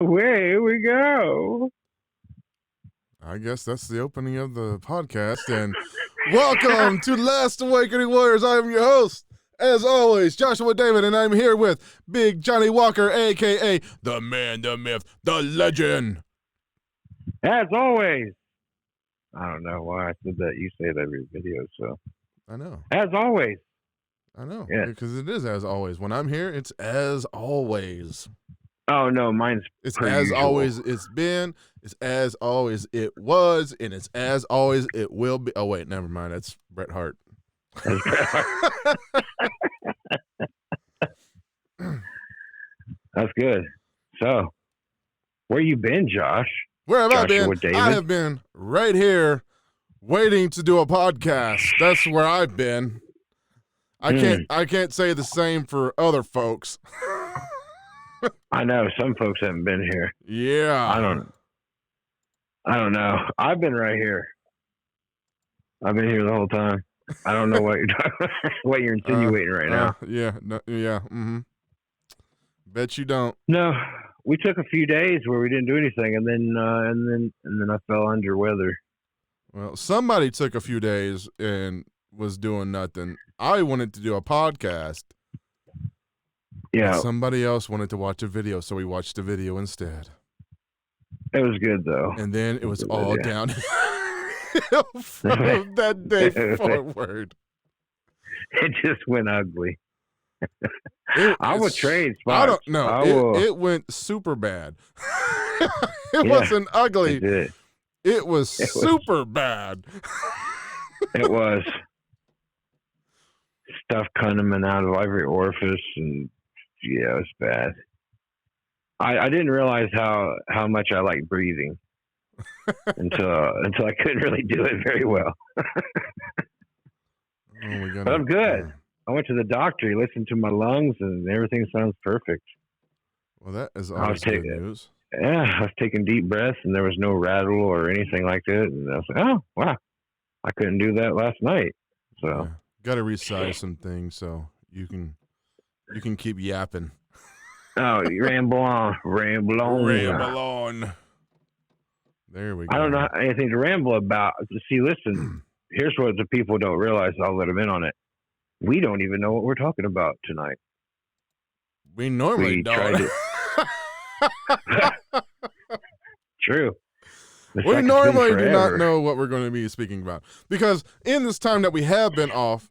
Here we go. I guess that's the opening of the podcast. And welcome to Last Awakening Warriors. I am your host, as always, Joshua David, and I'm here with Big Johnny Walker, a.k.a. the man, the myth, the legend. As always. I don't know why I said that. You say it every video, so. I know. As always. I know. Yeah. Because it is as always. When I'm here, it's as always. Oh, no, mine's It's per as usual. always it's been, it's as always it was, and it's as always it will be. Oh, wait, never mind. That's Bret Hart. That's Bret Hart. That's good. So, where you been, Josh? Where have I Joshua been? David? I have been right here waiting to do a podcast. That's where I've been. I can't say the same for other folks. I know some folks haven't been here. Yeah. I don't know. I've been right here. I've been here the whole time. I don't know what what you're insinuating right now. Yeah. No, yeah. Mm-hmm. Bet you don't. No, we took a few days where we didn't do anything, and then I fell under weather. Well, somebody took a few days and was doing nothing. I wanted to do a podcast. Yeah. Somebody else wanted to watch a video, so we watched a video instead. It was good, though. And then it was all down from that day forward. It just went ugly. I would trade spots. I don't know. It went super bad. It wasn't ugly. It was super bad. It was. Stuff coming out of every orifice, and yeah, it was bad. I didn't realize how much I like breathing until I couldn't really do it very well. But I'm good. I went to the doctor. He listened to my lungs, and everything sounds perfect. Well, that is always good news. Yeah, I was taking deep breaths, and there was no rattle or anything like that. And I was like, oh, wow. I couldn't do that last night. So yeah. Got to resize some things so you can keep yapping. Oh, you ramble on. There we go. I don't know anything to ramble about. See, listen, here's what the people don't realize. I'll let them in on it. We don't even know what we're talking about tonight. We normally don't. True. We normally do not know what we're going to be speaking about. Because in this time that we have been off,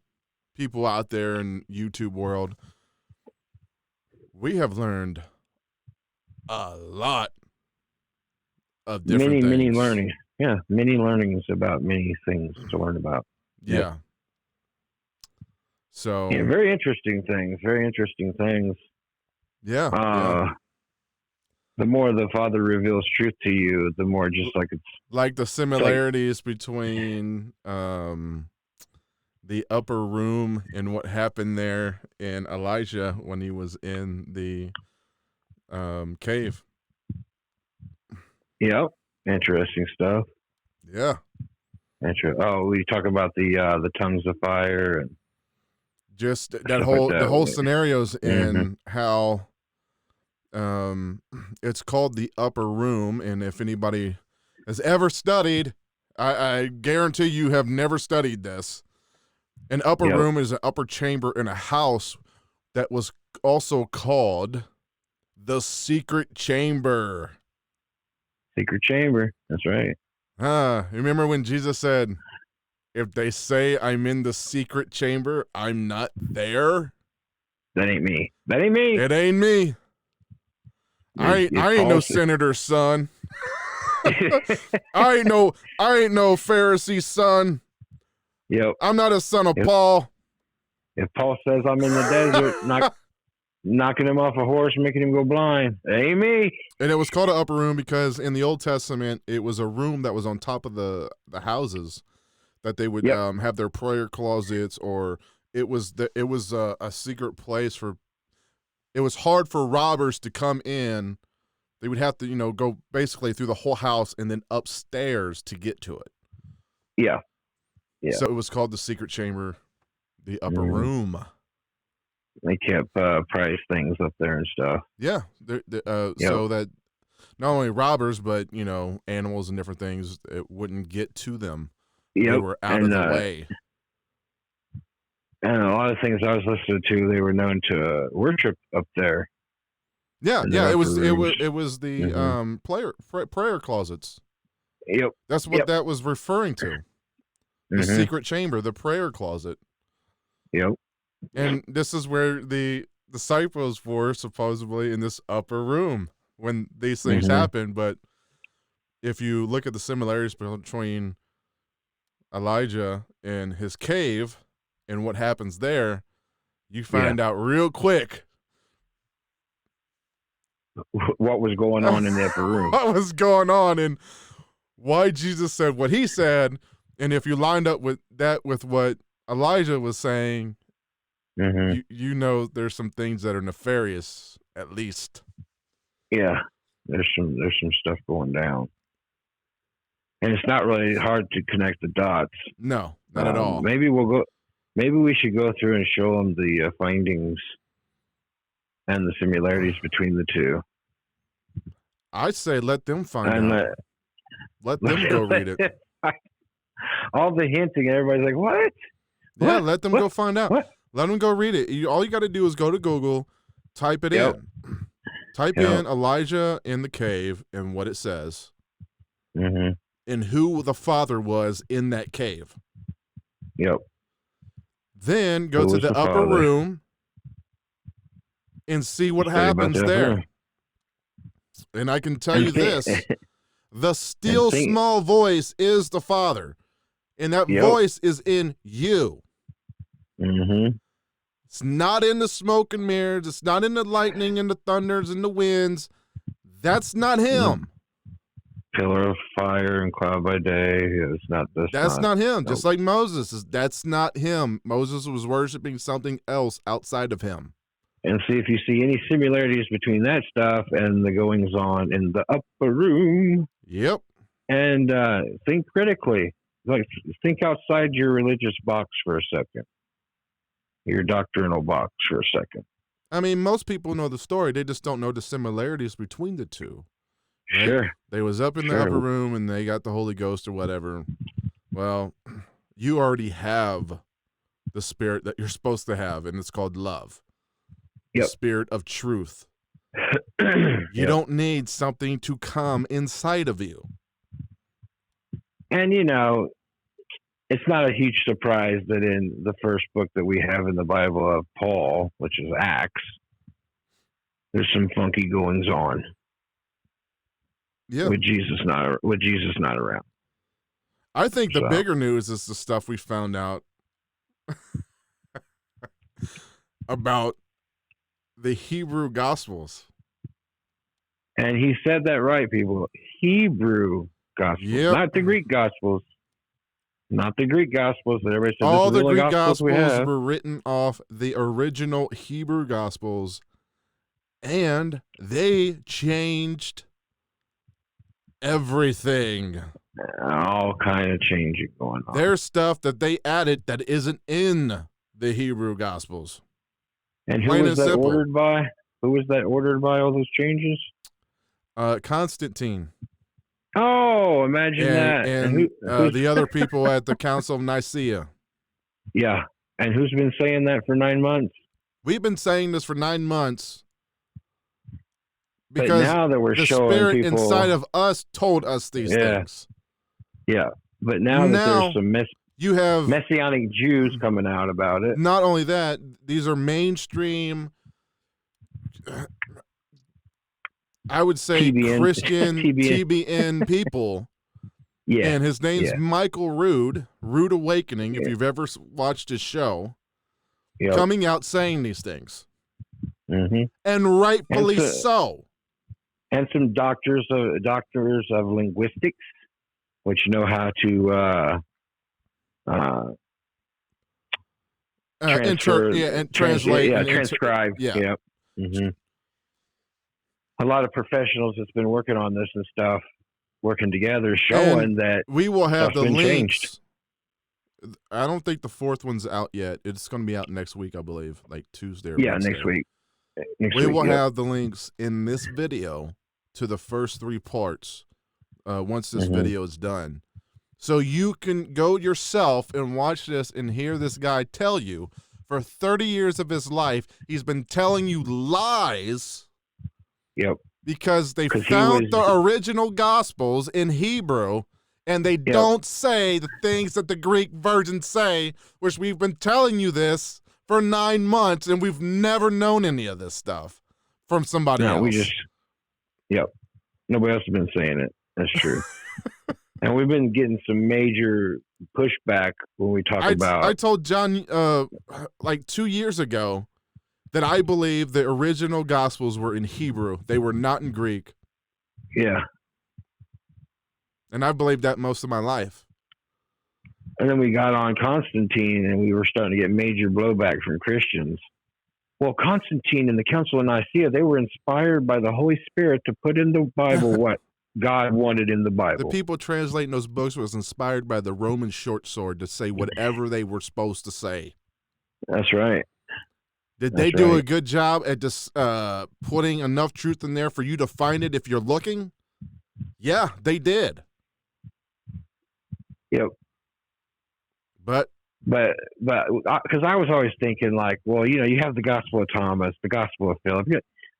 people out there in YouTube world, we have learned a lot of different things. Many learning. Yeah, many learnings about many things to learn about. Yeah. So. Yeah, very interesting things. Yeah. The more the Father reveals truth to you, the more just like it's... Like the similarities between the upper room and what happened there in Elijah when he was in the cave. Yep. Interesting stuff. Yeah. We talk about the tongues of fire and just the whole scenarios and how it's called the upper room. And if anybody has ever studied, I guarantee you have never studied this. An upper room is an upper chamber in a house that was also called the secret chamber. Secret chamber. That's right. Remember when Jesus said, if they say I'm in the secret chamber, I'm not there? That ain't me. It ain't me. I ain't no senator's son. I ain't no Pharisee son. Yep. I'm not a son of Paul. If Paul says I'm in the desert, knocking him off a horse, making him go blind, it ain't me. And it was called an upper room because in the Old Testament, it was a room that was on top of the houses that they would have their prayer closets, or it was a secret place for. It was hard for robbers to come in. They would have to, go basically through the whole house and then upstairs to get to it. Yeah. So it was called the secret chamber, the upper room. They kept prize things up there and stuff. Yeah. So that not only robbers, but animals and different things, it wouldn't get to them. Yep. They were out of the way. And a lot of things I was listening to, they were known to worship up there. Yeah, it was the prayer closets. Yep. That's what that was referring to. The secret chamber, the prayer closet. Yep. And this is where the disciples were supposedly, in this upper room when these things happened. But if you look at the similarities between Elijah and his cave and what happens there, you find out real quick what was going on in the upper room. What was going on and why Jesus said what he said. And if you lined up with that with what Elijah was saying, you know there's some things that are nefarious, at least. Yeah, there's some stuff going down. And it's not really hard to connect the dots. No, not at all. Maybe we should go through and show them the findings and the similarities between the two. I'd say let them find out. Let them go read it. All the hinting, everybody's like, what? Yeah, let them go find out. What? Let them go read it. All you got to do is go to Google, type it in. Type in Elijah in the cave and what it says. And who the father was in that cave. Yep. Then go to the upper room and see what happens there. And I can tell you this. The still small voice is the Father. And that voice is in you. It's not in the smoke and mirrors. It's not in the lightning and the thunders and the winds. That's not him. Pillar of fire and cloud by day. That's not him. Nope. Just like Moses. That's not him. Moses was worshiping something else outside of him. And see if you see any similarities between that stuff and the goings on in the upper room. Yep. And think critically. Like, think outside your religious box for a second. Your doctrinal box for a second. I mean, most people know the story. They just don't know the similarities between the two. Right? Sure. They was up in the upper room and they got the Holy Ghost or whatever. Well, you already have the spirit that you're supposed to have, and it's called love. The spirit of truth. You don't need something to come inside of you. And, it's not a huge surprise that in the first book that we have in the Bible of Paul, which is Acts, there's some funky goings on. Yeah. With Jesus not around. I think the bigger news is the stuff we found out about the Hebrew Gospels. And he said that right, people. Hebrew Gospels, not the Greek Gospels. Not the Greek Gospels that everybody said. All the Greek Gospels were written off the original Hebrew Gospels, and they changed everything. All kind of changing going on. There's stuff that they added that isn't in the Hebrew Gospels. And who was that ordered by? Who was that ordered by all those changes? Constantine. Oh, imagine that. And the other people at the Council of Nicaea. Yeah. And who's been saying that for 9 months? We've been saying this for 9 months. Because but now that we're the showing spirit people, inside of us told us these things. Yeah. But now that there's some you have Messianic Jews coming out about it. Not only that, these are mainstream, I would say, TBN. Christian TBN people. Yeah. And his name's Michael Rood, Rood Awakening, if you've ever watched his show, coming out saying these things. And rightfully so. And some doctors of linguistics, which know how to translate, transcribe. A lot of professionals that's been working on this and stuff, working together, showing that we will have the links. Changed. I don't think the fourth one's out yet. It's going to be out next week, I believe, like Tuesday or Wednesday. Next week. We will have the links in this video to the first 3 parts once this video is done. So you can go yourself and watch this and hear this guy tell you for 30 years of his life, he's been telling you lies. Yep. Because they found the original Gospels in Hebrew, and they don't say the things that the Greek versions say, which we've been telling you this for 9 months, and we've never known any of this stuff from somebody else. Nobody else has been saying it. That's true. And we've been getting some major pushback when we talk about... I told John like 2 years ago that I believe the original Gospels were in Hebrew. They were not in Greek. Yeah. And I believed that most of my life. And then we got on Constantine, and we were starting to get major blowback from Christians. Well, Constantine and the Council of Nicaea, they were inspired by the Holy Spirit to put in the Bible what God wanted in the Bible. The people translating those books was inspired by the Roman short sword to say whatever they were supposed to say. That's right. Did they do a good job at just putting enough truth in there for you to find it if you're looking? Yeah, they did. Yep. But because I was always thinking like, well, you have the Gospel of Thomas, the Gospel of Philip.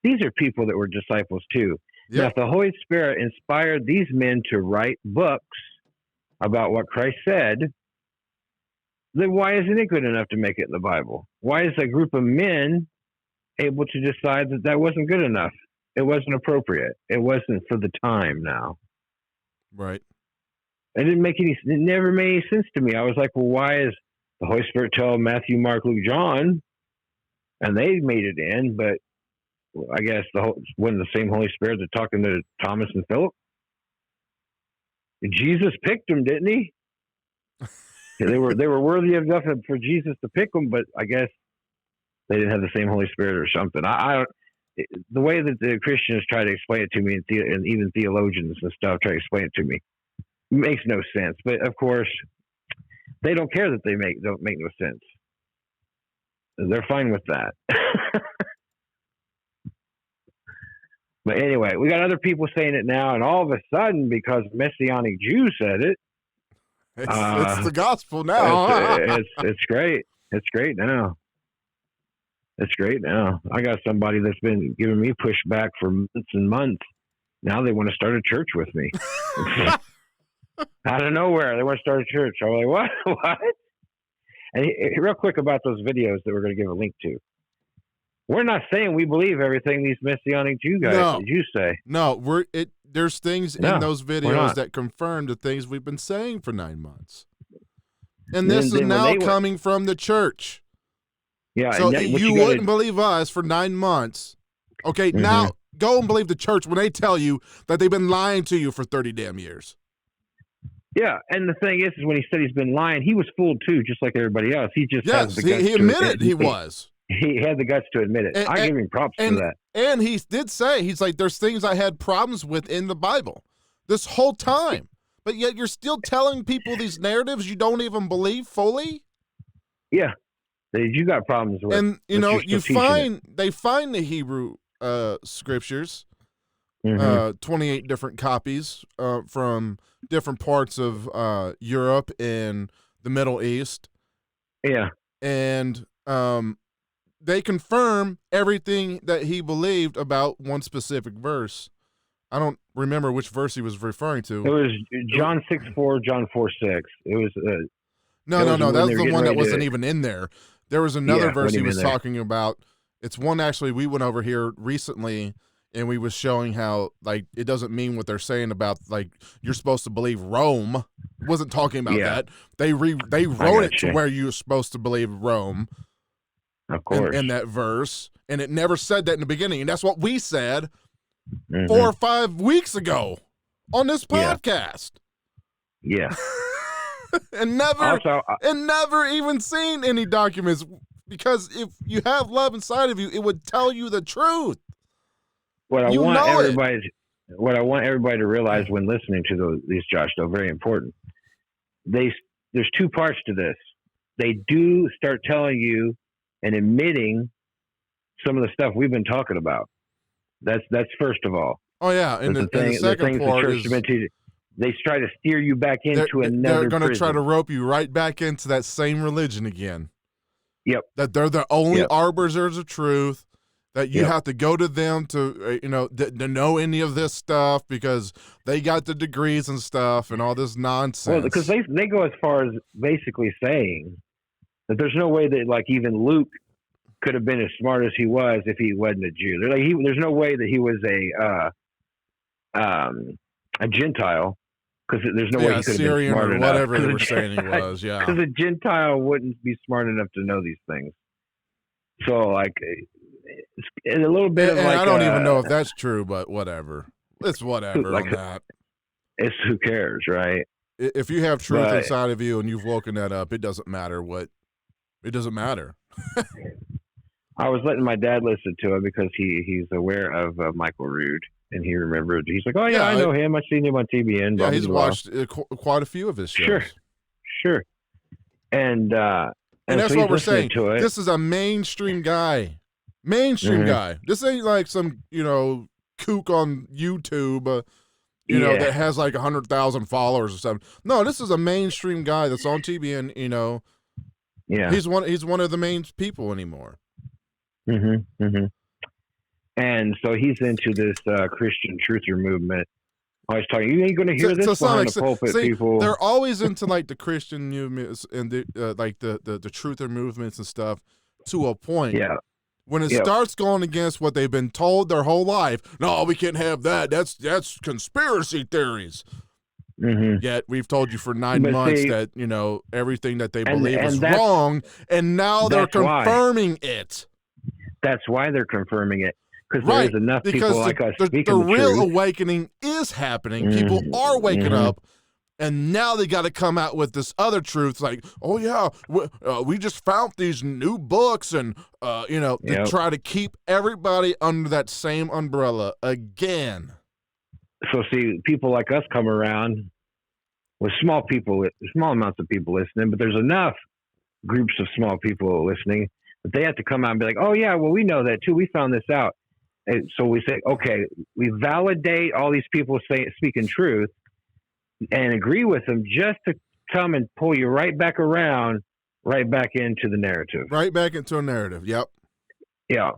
These are people that were disciples too. Yep. Now, if the Holy Spirit inspired these men to write books about what Christ said, then why isn't it good enough to make it in the Bible? Why is a group of men able to decide that that wasn't good enough? It wasn't appropriate. It wasn't for the time now. Right. It never made any sense to me. I was like, well, why is the Holy Spirit tell Matthew, Mark, Luke, John, and they made it in, but I guess wasn't the same Holy Spirit that talking to Thomas and Philip? Jesus picked them, didn't he? They were worthy enough for Jesus to pick them, but I guess they didn't have the same Holy Spirit or something. I don't. The way that the Christians try to explain it to me, and even theologians and stuff try to explain it to me, makes no sense. But of course, they don't care that they don't make no sense. They're fine with that. But anyway, we got other people saying it now, and all of a sudden, because Messianic Jew said it, it's the gospel now. It's great. It's great now. It's great now. I got somebody that's been giving me pushback for months and months. Now they want to start a church with me. Out of nowhere, they want to start a church. I'm like, what? What? And real quick about those videos that we're going to give a link to. We're not saying we believe everything these Messianic Jew guys say. No, there's things in those videos that confirm the things we've been saying for 9 months. And this is now coming from the church. Yeah. So you wouldn't believe us for 9 months. Okay, now go and believe the church when they tell you that they've been lying to you for 30 damn years. Yeah, and the thing is when he said he's been lying, he was fooled too, just like everybody else. He just has the guts he admitted he was. He had the guts to admit it. I give him props for that. And he did say, he's like, there's things I had problems with in the Bible this whole time. But yet you're still telling people these narratives you don't even believe fully? Yeah. You got problems with. And, they find the Hebrew scriptures, 28 different copies from different parts of Europe and the Middle East. Yeah. And they confirm everything that he believed about one specific verse. I don't remember which verse he was referring to. It was John 6:4, John 4:6. It was no. That was the one that wasn't even in there. There was another verse he was talking about. It's one actually we went over here recently, and we was showing how like it doesn't mean what they're saying about like you're supposed to believe Rome. It wasn't talking about that. They wrote it to where you're supposed to believe Rome. Of course. In that verse, and it never said that in the beginning, and that's what we said 4 or 5 weeks ago on this podcast. Yeah. And never even seen any documents, because if you have love inside of you, it would tell you the truth. What I want everybody to realize when listening to these, Josh, though, very important. There's 2 parts to this. They do start telling you and admitting some of the stuff we've been talking about. That's first of all. Oh yeah, and The the second things the part church has is been teaching. They try to steer you back into they're another going to try to prison. rope you right back into that same religion again. Yep. That they're the only Yep. arbiters of truth. That you Yep. have to go to them to to know any of this stuff because they got the degrees and stuff and all this nonsense. Well, because they go as far as basically saying that there's no way that like even Luke could have been as smart as he was if he wasn't a Jew. They're like there's no way that he was a Gentile because there's no way he could have been Syrian smart or enough. whatever they were saying he was. Yeah, because a Gentile wouldn't be smart enough to know these things. So like it's a little bit of like I don't even know if that's true, but whatever. It's whatever like, on that. It's who cares, right? If you have truth inside of you and you've woken that up, it doesn't matter what. It doesn't matter. I was letting my dad listen to it because he's aware of Michael Rood, and he remembered. He's like, "Oh yeah, I know him. I've seen him on TBN." Yeah, he's watched quite a few of his shows. Sure. And that's so what we're saying. To it. This is a mainstream guy. Guy. This ain't like some kook on YouTube. That has like 100,000 followers or something. No, this is a mainstream guy that's on TBN. Yeah, he's one of the main people anymore. And so he's into this Christian truther movement. I was talking. You ain't going to hear this behind the pulpit, people. They're always into like the Christian movements and the like the truther movements and stuff to a point. Yeah. When it starts going against what they've been told their whole life, no, we can't have that. That's conspiracy theories. Yet we've told you for 9 months that everything that they believe is wrong, and now they're confirming it. That's why they're confirming it, because there's enough people like us speaking the real truth. awakening is happening. People are waking up. And now they got to come out with this other truth, like, oh yeah, we just found these new books, and to try to keep everybody under that same umbrella again. So see, people like us come around with small amounts of people listening, but there's enough groups of small people listening that they have to come out and be like, oh yeah, well we know that too. We found this out, and so we say, okay, we validate all these people speaking truth. And agree with them just to come and pull you right back around, right back into the narrative. Right back into a narrative, yep. Yeah.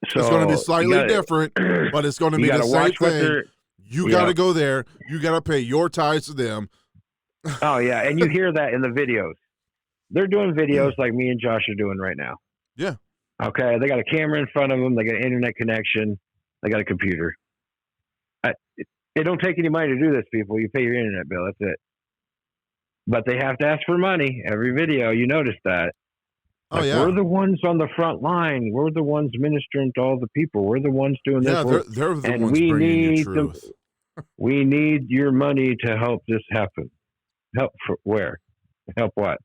So it's going to be slightly different, but it's going to be the same thing. You got to go there. You got to pay your tithes to them. Oh, yeah. And you hear that in the videos. They're doing videos like me and Josh are doing right now. Yeah. Okay. They got a camera in front of them. They got an internet connection. They got a computer. It don't take any money to do this, people. You pay your internet bill. That's it. But they have to ask for money every video. You notice that. Oh, yeah. We're the ones on the front line. We're the ones ministering to all the people. We're the ones doing this work. They're the ones bringing you truth. We need your money to help this happen. Help for where? Help what?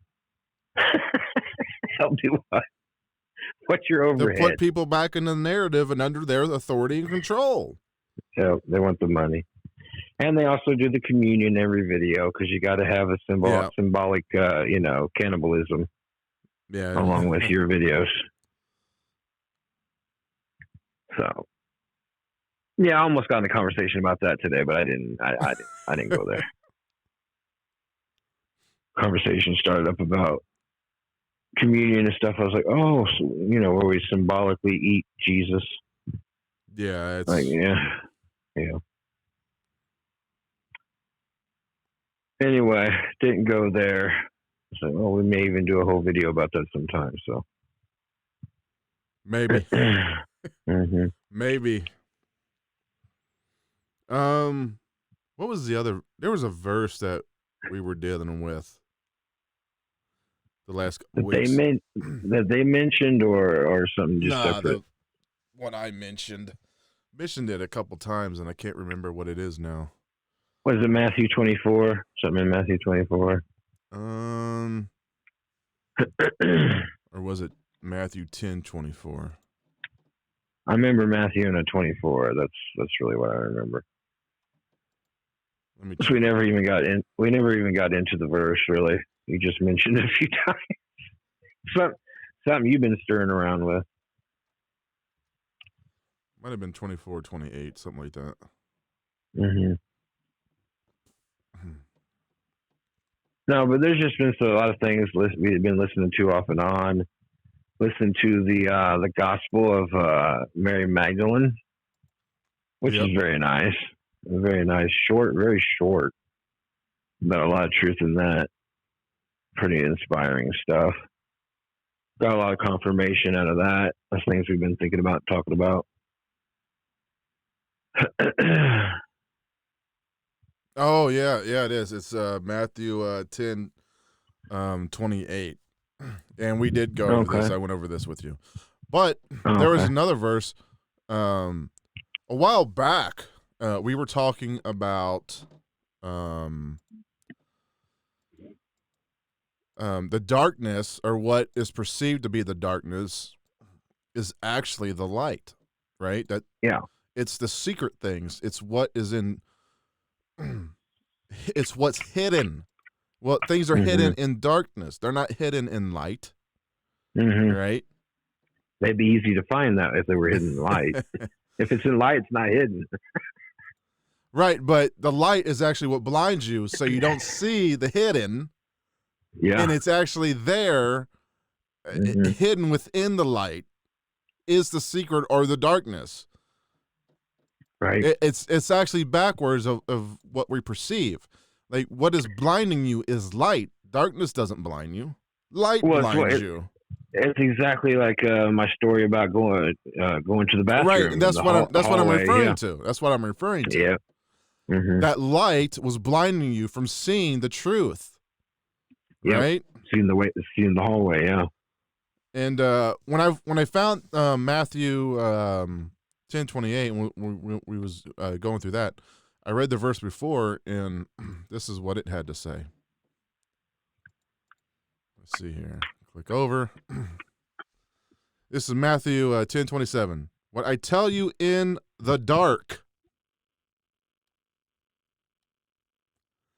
Help do what? What's your overhead? To put people back in the narrative and under their authority and control. Yeah, they want the money. And they also do the communion every video because you got to have a symbolic, cannibalism along with your videos. So, yeah, I almost got in a conversation about that today, but I didn't. I didn't go there. Conversation started up about communion and stuff. I was like, oh, so, where we symbolically eat Jesus. Yeah, it's like, yeah. Anyway, didn't go there. So, we may even do a whole video about that sometime. So maybe, maybe. What was the other? There was a verse that we were dealing with the last couple weeks. That they mentioned, or something just separate. What I mentioned it a couple times, and I can't remember what it is now. Was it Matthew 24? Something in Matthew 24? Or was it Matthew 10:24? I remember Matthew in a 24. That's really what I remember. So we never even got into the verse, really. You just mentioned it a few times. Something you've been stirring around with. Might have been 24, 28, something like that. Hmm. No, but there's just been a lot of things we've been listening to off and on. Listen to the Gospel of Mary Magdalene, which Yep. is very nice. Very nice, short, very short, but a lot of truth in that. Pretty inspiring stuff. Got a lot of confirmation out of that. That's things we've been thinking about, talking about. Oh yeah, yeah, it is. It's Matthew 10, 28. And we did go over this. Okay. I went over this with you. But there was Okay. another verse a while back. We were talking about um, the darkness, or what is perceived to be the darkness, is actually the light, right? That Yeah. it's the secret things. It's what is in. It's what's hidden. Well, things are hidden Mhm. in darkness. They're not hidden in light, Mhm. right? They'd be easy to find that if they were hidden in light. If it's in light, it's not hidden. Right, but the light is actually what blinds you, so you don't see the hidden, and Yeah. it's actually there, Mhm. hidden within the light, is the secret or the darkness. Right. It's actually backwards of what we perceive. Like, what is blinding you is light. Darkness doesn't blind you. Light Well, blinds you. it's exactly like my story about going to the Right, and bathroom in the that's what I'm hallway. referring Yeah. to. That's what I'm referring to. Yeah. Mhm. That light was blinding you from seeing the truth, Yep. right? Seeing the hallway. Yeah. And when I found Matthew 10:28, and we was going through that, I read the verse before, and this is what it had to say. Let's see here. Click over. This is Matthew 10:27. What I tell you in the dark,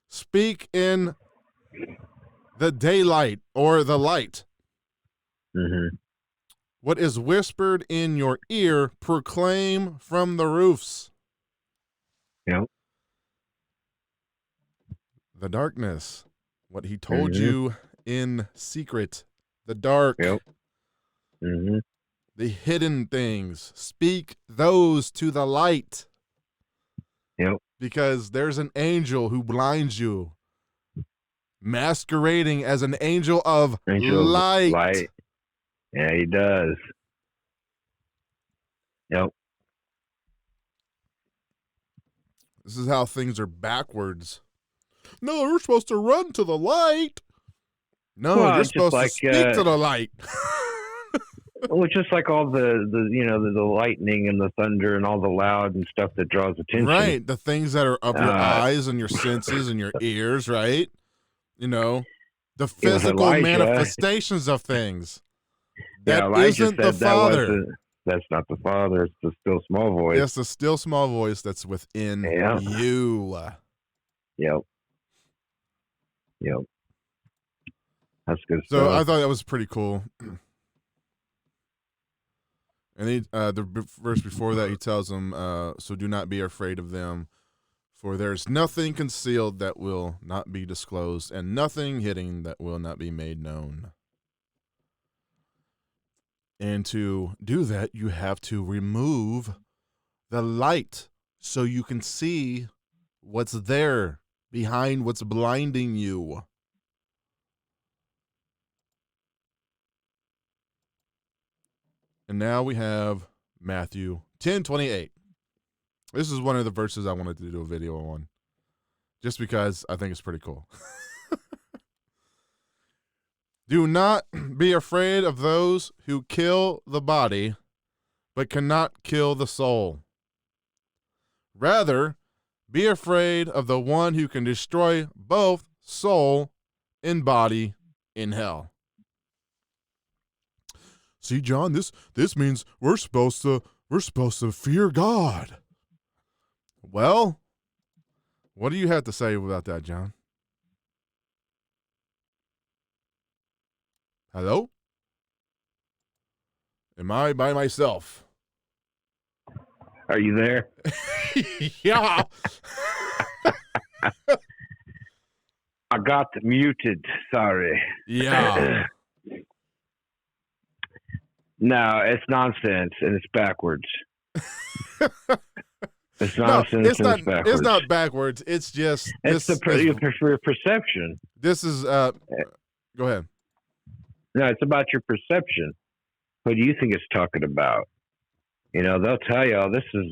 speak in the daylight or the light. Mhm. What is whispered in your ear, proclaim from the roofs. Yep. The darkness. What he told Mhm. you in secret. The Yep. dark. Mhm. The hidden things. Speak those to the light. Yep. Because there's an angel who blinds you, masquerading as an angel of Angel of light. light. Yeah, he does. Yep. This is how things are backwards. No, you're supposed to run to the light. No, Well, you're it's just supposed to like speak to the light. just like all the lightning and the thunder and all the loud and stuff that draws attention. Right. The things that are of your Uh, eyes and your senses and your ears, right? You know, the with physical Elijah, manifestations of things. yeah, That Elijah isn't the said that Father. wasn't. That's not the Father. It's the still small voice. It's the still small voice that's within Yeah. you. Yep. Yep. That's good So stuff. I thought that was pretty cool. And verse before that, he tells them, so do not be afraid of them, for there's nothing concealed that will not be disclosed, and nothing hidden that will not be made known. And to do that, you have to remove the light so you can see what's there behind what's blinding you. And now we have Matthew 10:28. This is one of the verses I wanted to do a video on, just because I think it's pretty cool. Do not be afraid of those who kill the body, but cannot kill the soul. Rather, be afraid of the one who can destroy both soul and body in hell. See, John, this means we're supposed to fear God. Well, what do you have to say about that, John? Hello? Am I by myself? Are you there? Yeah. I got muted. Sorry. Yeah. No, it's nonsense and it's backwards. It's No, nonsense it's and not. it's backwards. It's not backwards. It's just It's this. your perception. This is. Go ahead. No, it's about your perception. What do you think it's talking about? You know, they'll tell you, "Oh, this is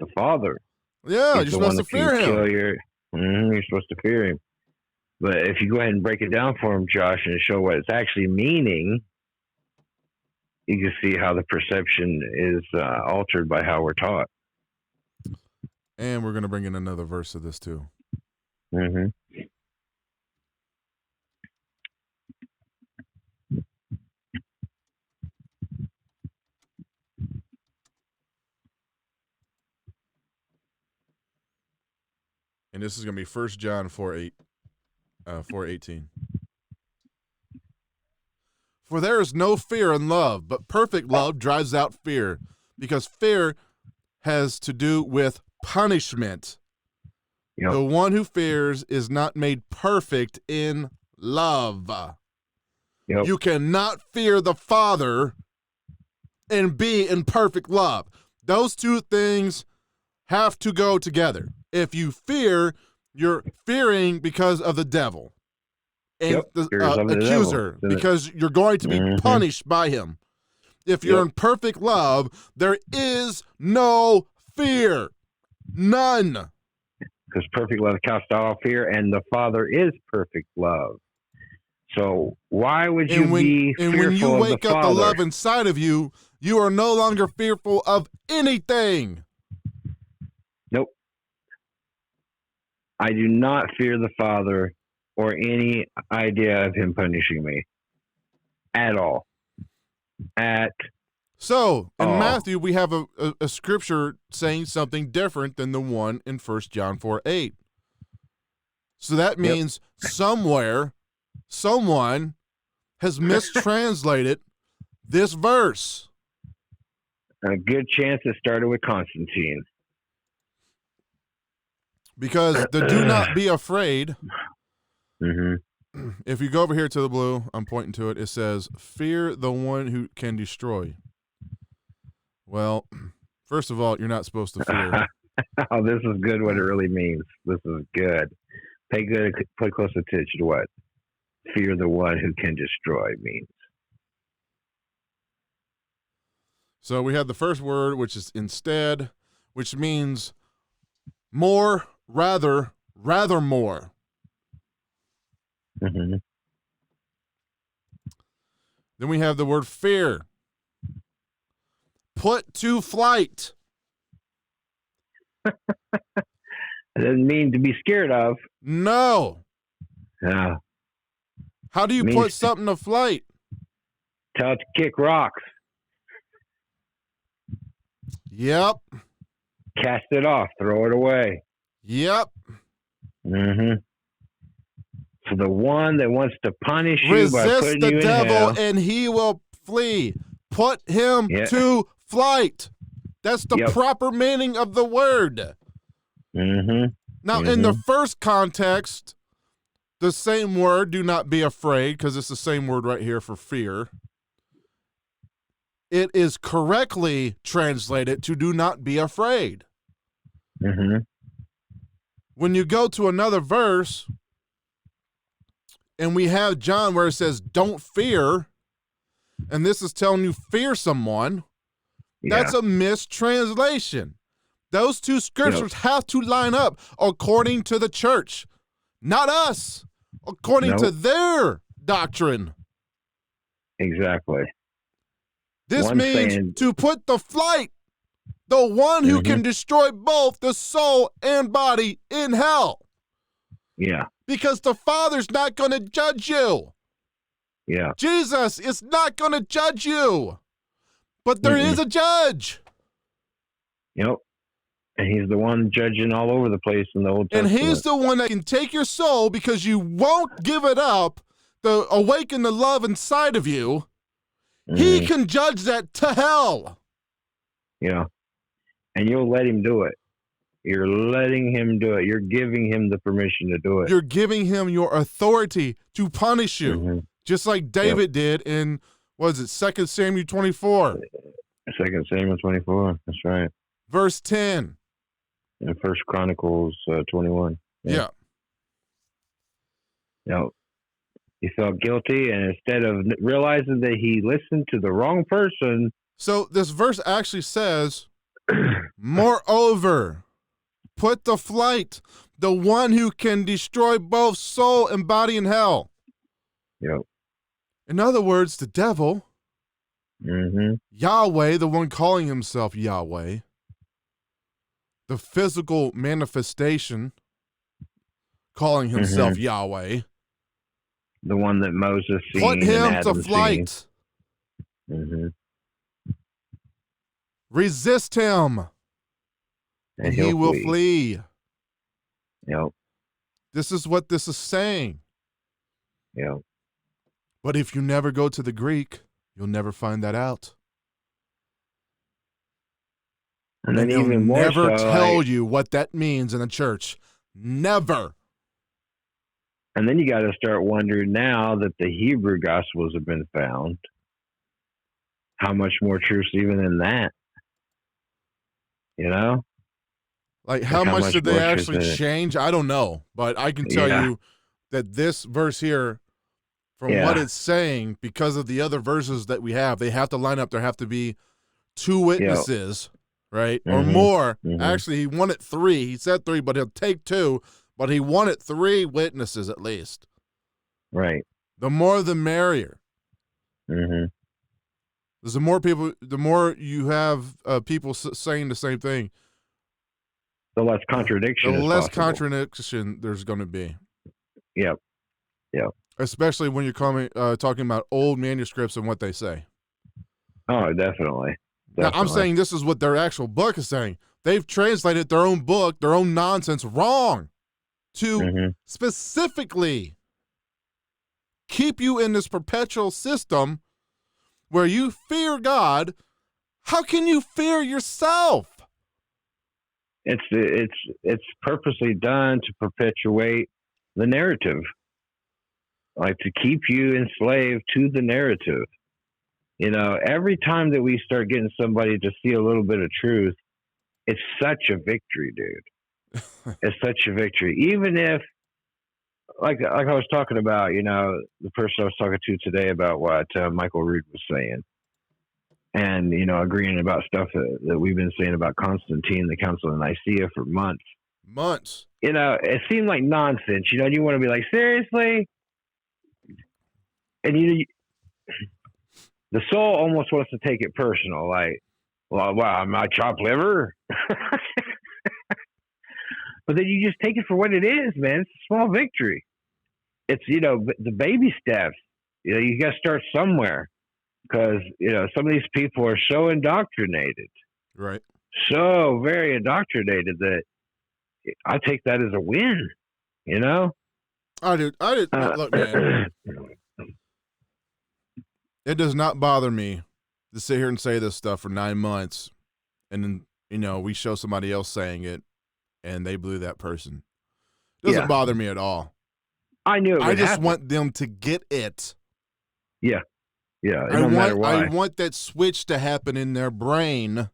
the Father." Yeah, He's you're the supposed to one that fear can him. kill your. You're supposed to fear him. But if you go ahead and break it down for him, Josh, and show what it's actually meaning, you can see how the perception is altered by how we're taught. And we're going to bring in another verse of this too. Mm-hmm. And this is going to be 1 John 4:18. For there is no fear in love, but perfect love drives out fear, because fear has to do with punishment. Yep. The one who fears is not made perfect in love. Yep. You cannot fear the Father and be in perfect love. Those two things have to go together. If you fear, you're fearing because of the devil and the accuser, because you're going to be punished by him. If you're in perfect love, there is no fear. None. Because perfect love casts out all fear, and the Father is perfect love. So why would you be fearful of the Father? And when you wake up the love inside of you, you are no longer fearful of anything. Nope. I do not fear the Father or any idea of him punishing me at all. So, in Matthew, we have a scripture saying something different than the one in 1 John 4:8. So that means somewhere, someone has mistranslated this verse. A good chance it started with Constantine. Because the do not be afraid, if you go over here to the blue, I'm pointing to it, it says, fear the one who can destroy. Well, first of all, you're not supposed to fear. Oh, this is good what it really means. This is good. Pay close attention to what fear the one who can destroy means. So we have the first word, which is instead, which means more, rather more. Mm-hmm. Then we have the word fear. Put to flight. It doesn't mean to be scared of. No. No. How do you put something to flight? Tell it to kick rocks. Yep. Cast it off. Throw it away. Yep. Mm-hmm. So the one that wants to punish you resist by putting the you devil in hell, and he will flee. Put him to flight. That's the proper meaning of the word. Mm-hmm. Now, in the first context, the same word, do not be afraid, because it's the same word right here for fear. It is correctly translated to do not be afraid. Mm-hmm. When you go to another verse, and we have John where it says, don't fear, and this is telling you fear someone, that's a mistranslation. Those two scriptures have to line up according to the church, not us, according to their doctrine. Exactly. This means to put to flight the one who can destroy both the soul and body in hell. Yeah. Because the Father's not going to judge you. Yeah. Jesus is not going to judge you. But there is a judge. Yep. And he's the one judging all over the place in the Old Testament. And he's the one that can take your soul because you won't give it up, to awaken the love inside of you. He can judge that to hell. Yeah. and you'll let him do it. You're letting him do it. You're giving him the permission to do it. You're giving him your authority to punish you, Mm-hmm. just like David did in, what is it, 2 Samuel 24. 2 Samuel 24. That's right. Verse 10. And 1 Chronicles 21. Yeah. He felt guilty, and instead of realizing that he listened to the wrong person. So this verse actually says, moreover, put to flight the one who can destroy both soul and body in hell. Yep. In other words, the devil, Mm-hmm. Yahweh, the one calling himself Yahweh, the physical manifestation calling himself Yahweh, the one that Moses seen. put him and to Adam flight. Mm-hmm. Resist him, and he will flee. Yep. This is what this is saying. Yep. But if you never go to the Greek, you'll never find that out. And then he'll even more never so, tell you what that means in a church. Never. And then you got to start wondering, now that the Hebrew Gospels have been found, how much more truth even in that? You know? Like, how much did they more actually truth in it? change? I don't know. But I can tell you that this verse here, from what it's saying, because of the other verses that we have, they have to line up. There have to be 2 witnesses, right? Or more. Actually, he wanted 3. He said 3, but he'll take 2. But he wanted 3 witnesses at least. Right. The more, the merrier. Mm-hmm. There's the more people, the more you have people saying the same thing, The less contradiction. the less possible. contradiction there's going to be. Yep. Yep. Especially when you're talking about old manuscripts and what they say. Oh, definitely. Now, I'm saying this is what their actual book is saying. They've translated their own book, their own nonsense, wrong to specifically keep you in this perpetual system where you fear God. How can you fear yourself? It's purposely done to perpetuate the narrative, like to keep you enslaved to the narrative. You know, every time that we start getting somebody to see a little bit of truth, it's such a victory, dude. It's such a victory. Even if, like I was talking about, you know, the person I was talking to today about what Michael Rood was saying, and, you know, agreeing about stuff that we've been saying about Constantine, the Council of Nicaea, for months. Months. You know, it seemed like nonsense. You know, you want to be like, seriously? And the soul almost wants to take it personal, like, well, wow, am I chopped liver? But then you just take it for what it is, man. It's a small victory. It's, you know, the baby steps. You know, you got to start somewhere, because, you know, some of these people are so indoctrinated, right? So very indoctrinated that I take that as a win. You know, I did. Look, man. It does not bother me to sit here and say this stuff for 9 months, and then, you know, we show somebody else saying it, and they blew that person. It doesn't bother me at all. I knew it would I just happen. want them to get it. Yeah. Yeah. No matter why. I want that switch to happen in their brain,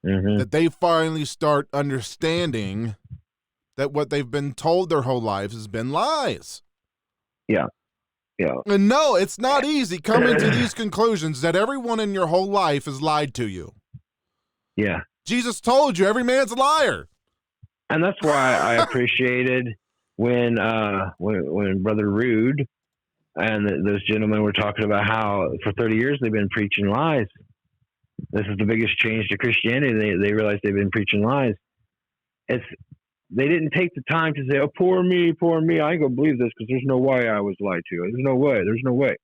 that they finally start understanding that what they've been told their whole lives has been lies. Yeah. Yeah. And no, it's not easy coming to these conclusions that everyone in your whole life has lied to you. Yeah. Jesus told you every man's a liar. And that's why I appreciated when Brother Rood and those gentlemen were talking about how for 30 years they've been preaching lies. This is the biggest change to Christianity. They realized they've been preaching lies. They didn't take the time to say, oh, poor me. I ain't going to believe this because there's no way I was lied to. There's no way.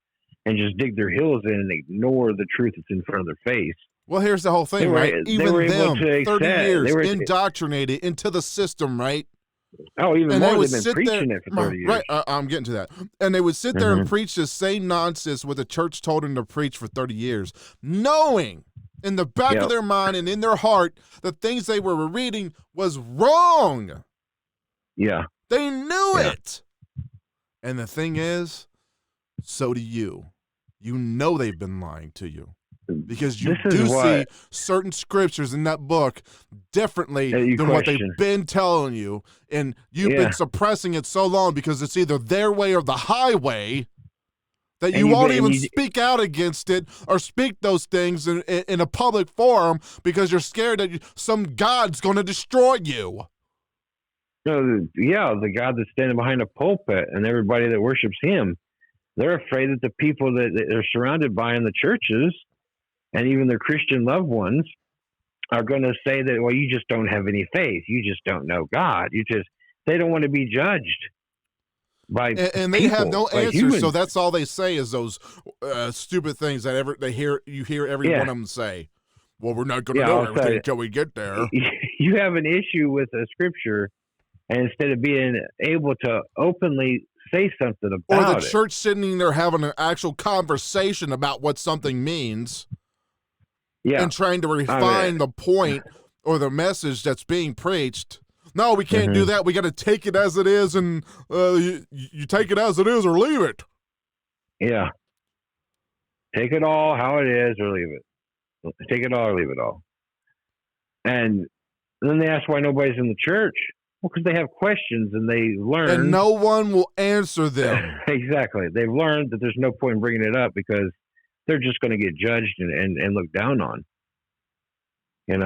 And just dig their heels in and ignore the truth that's in front of their face. Well, here's the whole thing, right? Even them, 30 years, indoctrinated into the system, right? Oh, even and more. They've been preaching it for 30 years. Right, I'm getting to that. And they would sit there and preach the same nonsense what the church told them to preach for 30 years, knowing In the back of their mind and in their heart, the things they were reading was wrong. Yeah. They knew it. And the thing is, so do you. You know they've been lying to you. Because you do see certain scriptures in that book differently than what they've been telling you. And you've been suppressing it so long because it's either their way or the highway that you won't even speak out against it or speak those things in a public forum because you're scared that some God's going to destroy you. No, the God that's standing behind a pulpit and everybody that worships him, they're afraid that the people that they're surrounded by in the churches and even their Christian loved ones are going to say that, well, you just don't have any faith. You just don't know God. They don't want to be judged by and they have no answers. So that's all they say is those stupid things that you hear every one of them say. Well, we're not going to know everything until we get there. You have an issue with a scripture, and instead of being able to openly say something about it. Or the church sitting there having an actual conversation about what something means. Yeah. And trying to refine the point or the message that's being preached. No, we can't do that. We got to take it as it is, and you take it as it is or leave it. Yeah. Take it all how it is or leave it. Take it all or leave it all. And then they ask why nobody's in the church. Well, because they have questions and they learn. And no one will answer them. Exactly. They've learned that there's no point in bringing it up because they're just going to get judged and looked down on. Me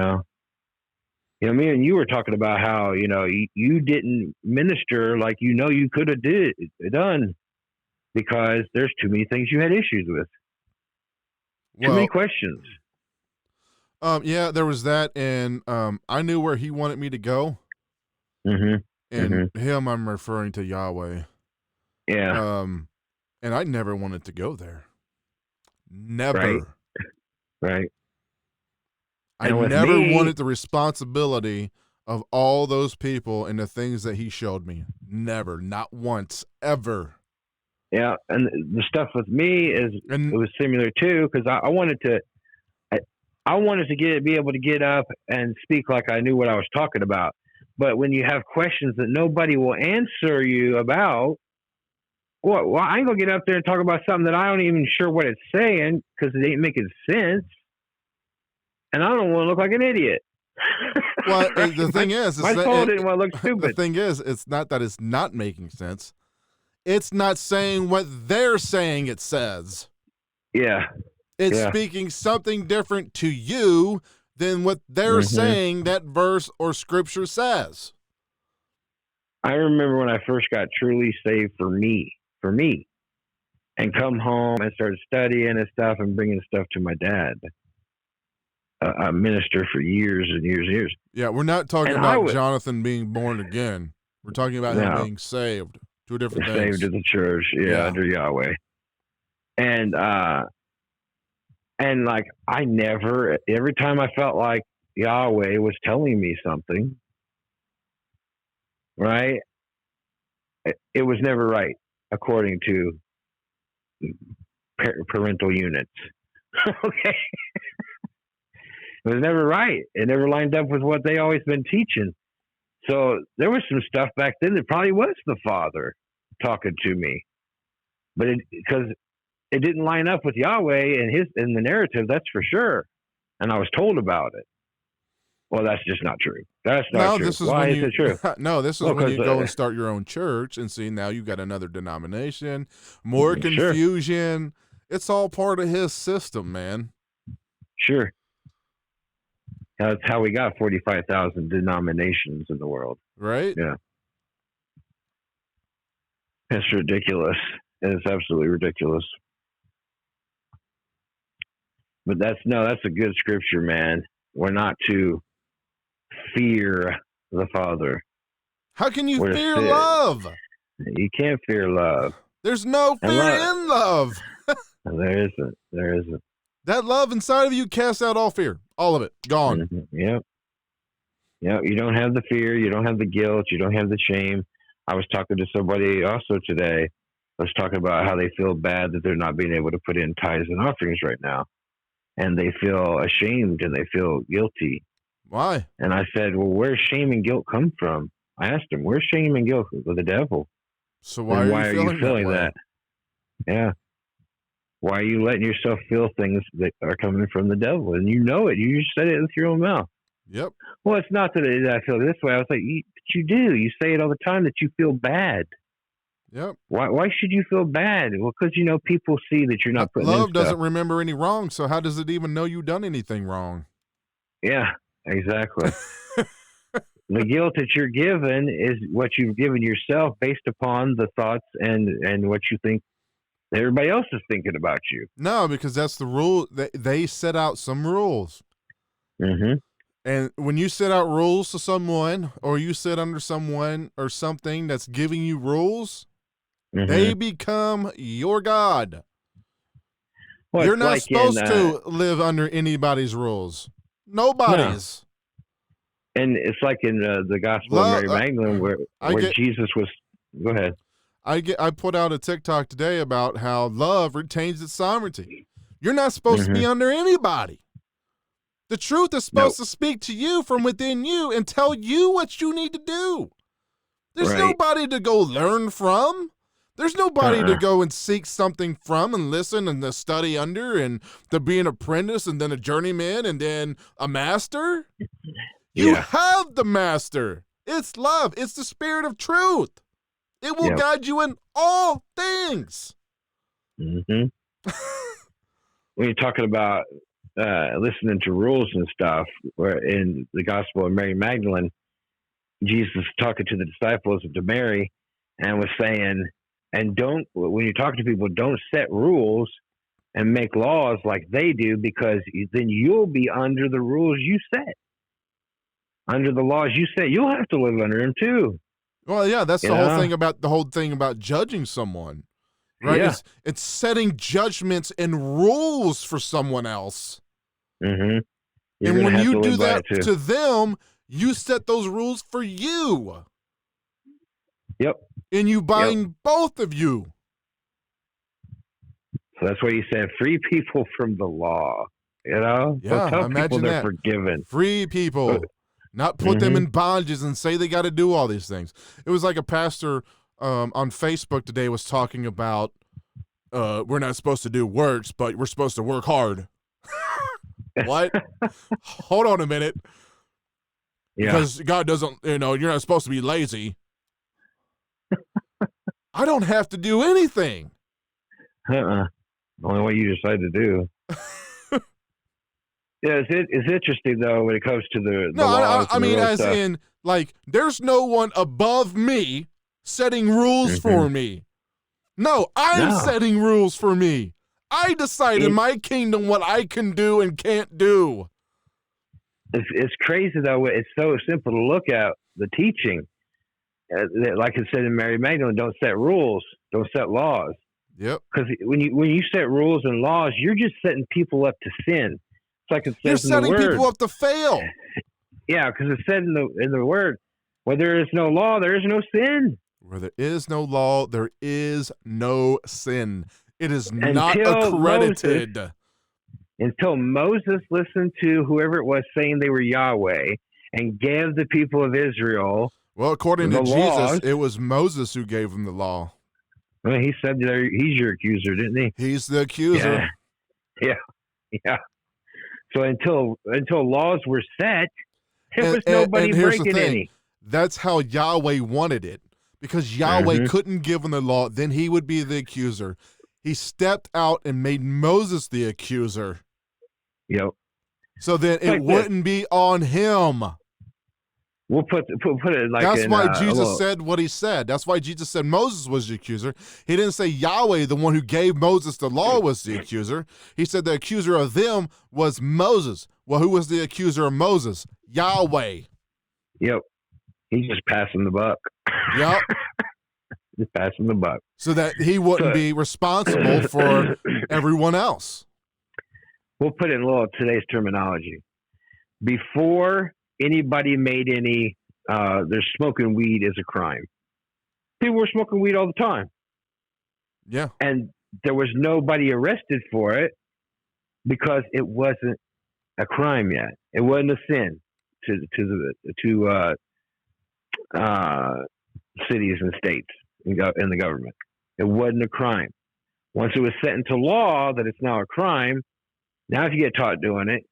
and you were talking about how, you didn't minister like you could have done because there's too many things you had issues with. Too many questions. Yeah, there was that, and I knew where he wanted me to go. And him, I'm referring to Yahweh. Yeah. And I never wanted to go there. Never. Right. I never wanted the responsibility of all those people and the things that he showed me. Never. Not once. Ever. Yeah. And the stuff with me it was similar too, because I wanted to be able to get up and speak like I knew what I was talking about. But when you have questions that nobody will answer you about, well, I ain't gonna get up there and talk about something that I don't even sure what it's saying because it ain't making sense, and I don't want to look like an idiot. Well, the thing is, my soul didn't want to look stupid. The thing is, it's not that it's not making sense; it's not saying what they're saying it says. Yeah, it's speaking something different to you than what they're saying that verse or scripture says. I remember when I first got truly saved for me, and come home and started studying and stuff and bringing stuff to my dad, a minister for years and years and years. Yeah, we're not talking about Jonathan being born again. We're talking about him being saved. Two different things. Saved to the church, under Yahweh. And like I never, every time I felt like Yahweh was telling me something, right? It was never right according to parental units. Okay. It was never right. It never lined up with what they always been teaching. So there was some stuff back then that probably was the Father talking to me, but because it didn't line up with Yahweh in the narrative, that's for sure. And I was told about it. Well, that's just not true. That's not true. Why is it true? No, this is when you go and start your own church and see now you've got another denomination, more confusion. It's all part of his system, man. Sure. That's how we got 45,000 denominations in the world. Right? Yeah. It's ridiculous. It's absolutely ridiculous. But that's a good scripture, man. We're not to fear the Father. How can you fear love? You can't fear love. There's no fear in love. There isn't. That love inside of you casts out all fear. All of it. Gone. Mm-hmm. Yep. You don't have the fear. You don't have the guilt. You don't have the shame. I was talking to somebody also today. I was talking about how they feel bad that they're not being able to put in tithes and offerings right now. and they feel ashamed and they feel guilty. Why? And I said, well, where's shame and guilt come from? I asked him, where's shame and guilt? With the devil. So why are you feeling that? Yeah. Why are you letting yourself feel things that are coming from the devil? And you know it. You just said it with your own mouth. Yep. Well, it's not that I feel this way. I was like, you do. You say it all the time that you feel bad. Yep. Why should you feel bad? Well, because, people see that you're not putting love in doesn't stuff. Remember any wrong, so how does it even know you've done anything wrong? Yeah, exactly. The guilt that you're given is what you've given yourself based upon the thoughts and what you think everybody else is thinking about you. No, because that's the rule. They set out some rules. Mm-hmm. And when you set out rules to someone, or you sit under someone or something that's giving you rules, mm-hmm. they become your God. Well, you're not supposed to live under anybody's rules. Nobody's. No. And it's like in the Gospel of Mary Magdalene where Jesus was. Go ahead. I put out a TikTok today about how love retains its sovereignty. You're not supposed mm-hmm. to be under anybody. The truth is supposed to speak to you from within you and tell you what you need to do. There's nobody to go learn from. There's nobody to go and seek something from and listen and to study under and to be an apprentice and then a journeyman and then a master. You have the master. It's love. It's the spirit of truth. It will guide you in all things. Mm-hmm. When you're talking about listening to rules and stuff, where in the Gospel of Mary Magdalene, Jesus was talking to the disciples to Mary and was saying, when you're talking to people, don't set rules and make laws like they do, because then you'll be under the rules you set. Under the laws you set, you'll have to live under them too. Well, yeah, that's the whole thing about judging someone, right? Yeah. It's setting judgments and rules for someone else. Mm-hmm. And when you do that to them, you set those rules for you. Yep. And you bind both of you. So that's why you said free people from the law. Yeah, so tell imagine people they're that. Forgiven. Free people. Not put them in bondages and say they got to do all these things. It was like a pastor on Facebook today was talking about we're not supposed to do works, but we're supposed to work hard. What? Hold on a minute. Yeah. Because God doesn't, you're not supposed to be lazy. I don't have to do anything. Only what you decide to do. Yeah, it's interesting though when it comes to the laws. I mean, as in, like, there's no one above me setting rules for me. No, I'm setting rules for me. I decide in my kingdom what I can do and can't do. It's crazy though. It's so simple to look at the teaching. Like it said in Mary Magdalene, don't set rules, don't set laws. Yep. Because when you set rules and laws, you're just setting people up to sin. It's like it says you're setting in the word. People up to fail. Yeah, because it said in the word, where there is no law, there is no sin. Where there is no law, there is no sin. It is not accredited. Until Moses listened to whoever it was saying they were Yahweh and gave the people of Israel. Well, according to Jesus, laws, it was Moses who gave them the law. Well, he said he's your accuser, didn't he? He's the accuser. Yeah. So until laws were set, there was nobody breaking any. That's how Yahweh wanted it. Because Yahweh couldn't give them the law, then he would be the accuser. He stepped out and made Moses the accuser. Yep. So then it wouldn't be on him. We'll put it like that's why Jesus said what he said. That's why Jesus said Moses was the accuser. He didn't say Yahweh, the one who gave Moses the law, was the accuser. He said the accuser of them was Moses. Well, who was the accuser of Moses? Yahweh. Yep. He's just passing the buck. Yep. Just passing the buck. So that he wouldn't be responsible for everyone else. We'll put it in a little today's terminology. Before anybody made any, there's smoking weed is a crime. People were smoking weed all the time. Yeah. And there was nobody arrested for it because it wasn't a crime yet. It wasn't a sin to cities and states in the government. It wasn't a crime. Once it was set into law that it's now a crime, now if you get caught doing it,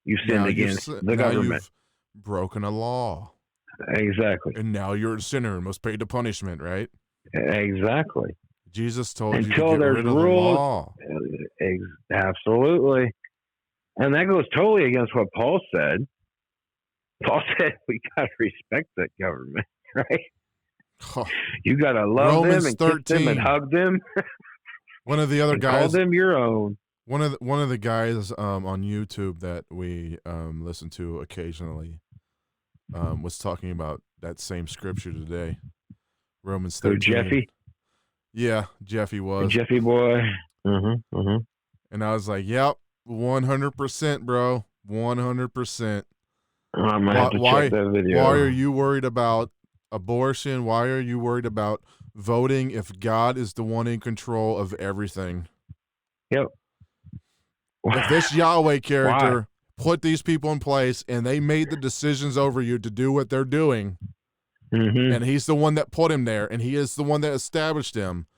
you sinned against the government. You've broken a law. Exactly. And now you're a sinner and must pay the punishment, right? Exactly. Jesus told you to Until get there's rid of the rules. law. Absolutely. And that goes totally against what Paul said. Paul said we got to respect that government, right? Oh, you got to love Romans them and 13. kiss them and hug them. One of the other guys, call them your own. One of the guys on YouTube that we listen to occasionally was talking about that same scripture today. Romans 13. Who, Jeffy? Yeah, Jeffy was. Jeffy boy. And I was like, yep, 100%, bro. 100%. I'm going to have to check that video. Why are you worried about abortion? Why are you worried about voting if God is the one in control of everything? Yep. If this Yahweh character put these people in place and they made the decisions over you to do what they're doing, and he's the one that put him there, and he is the one that established him,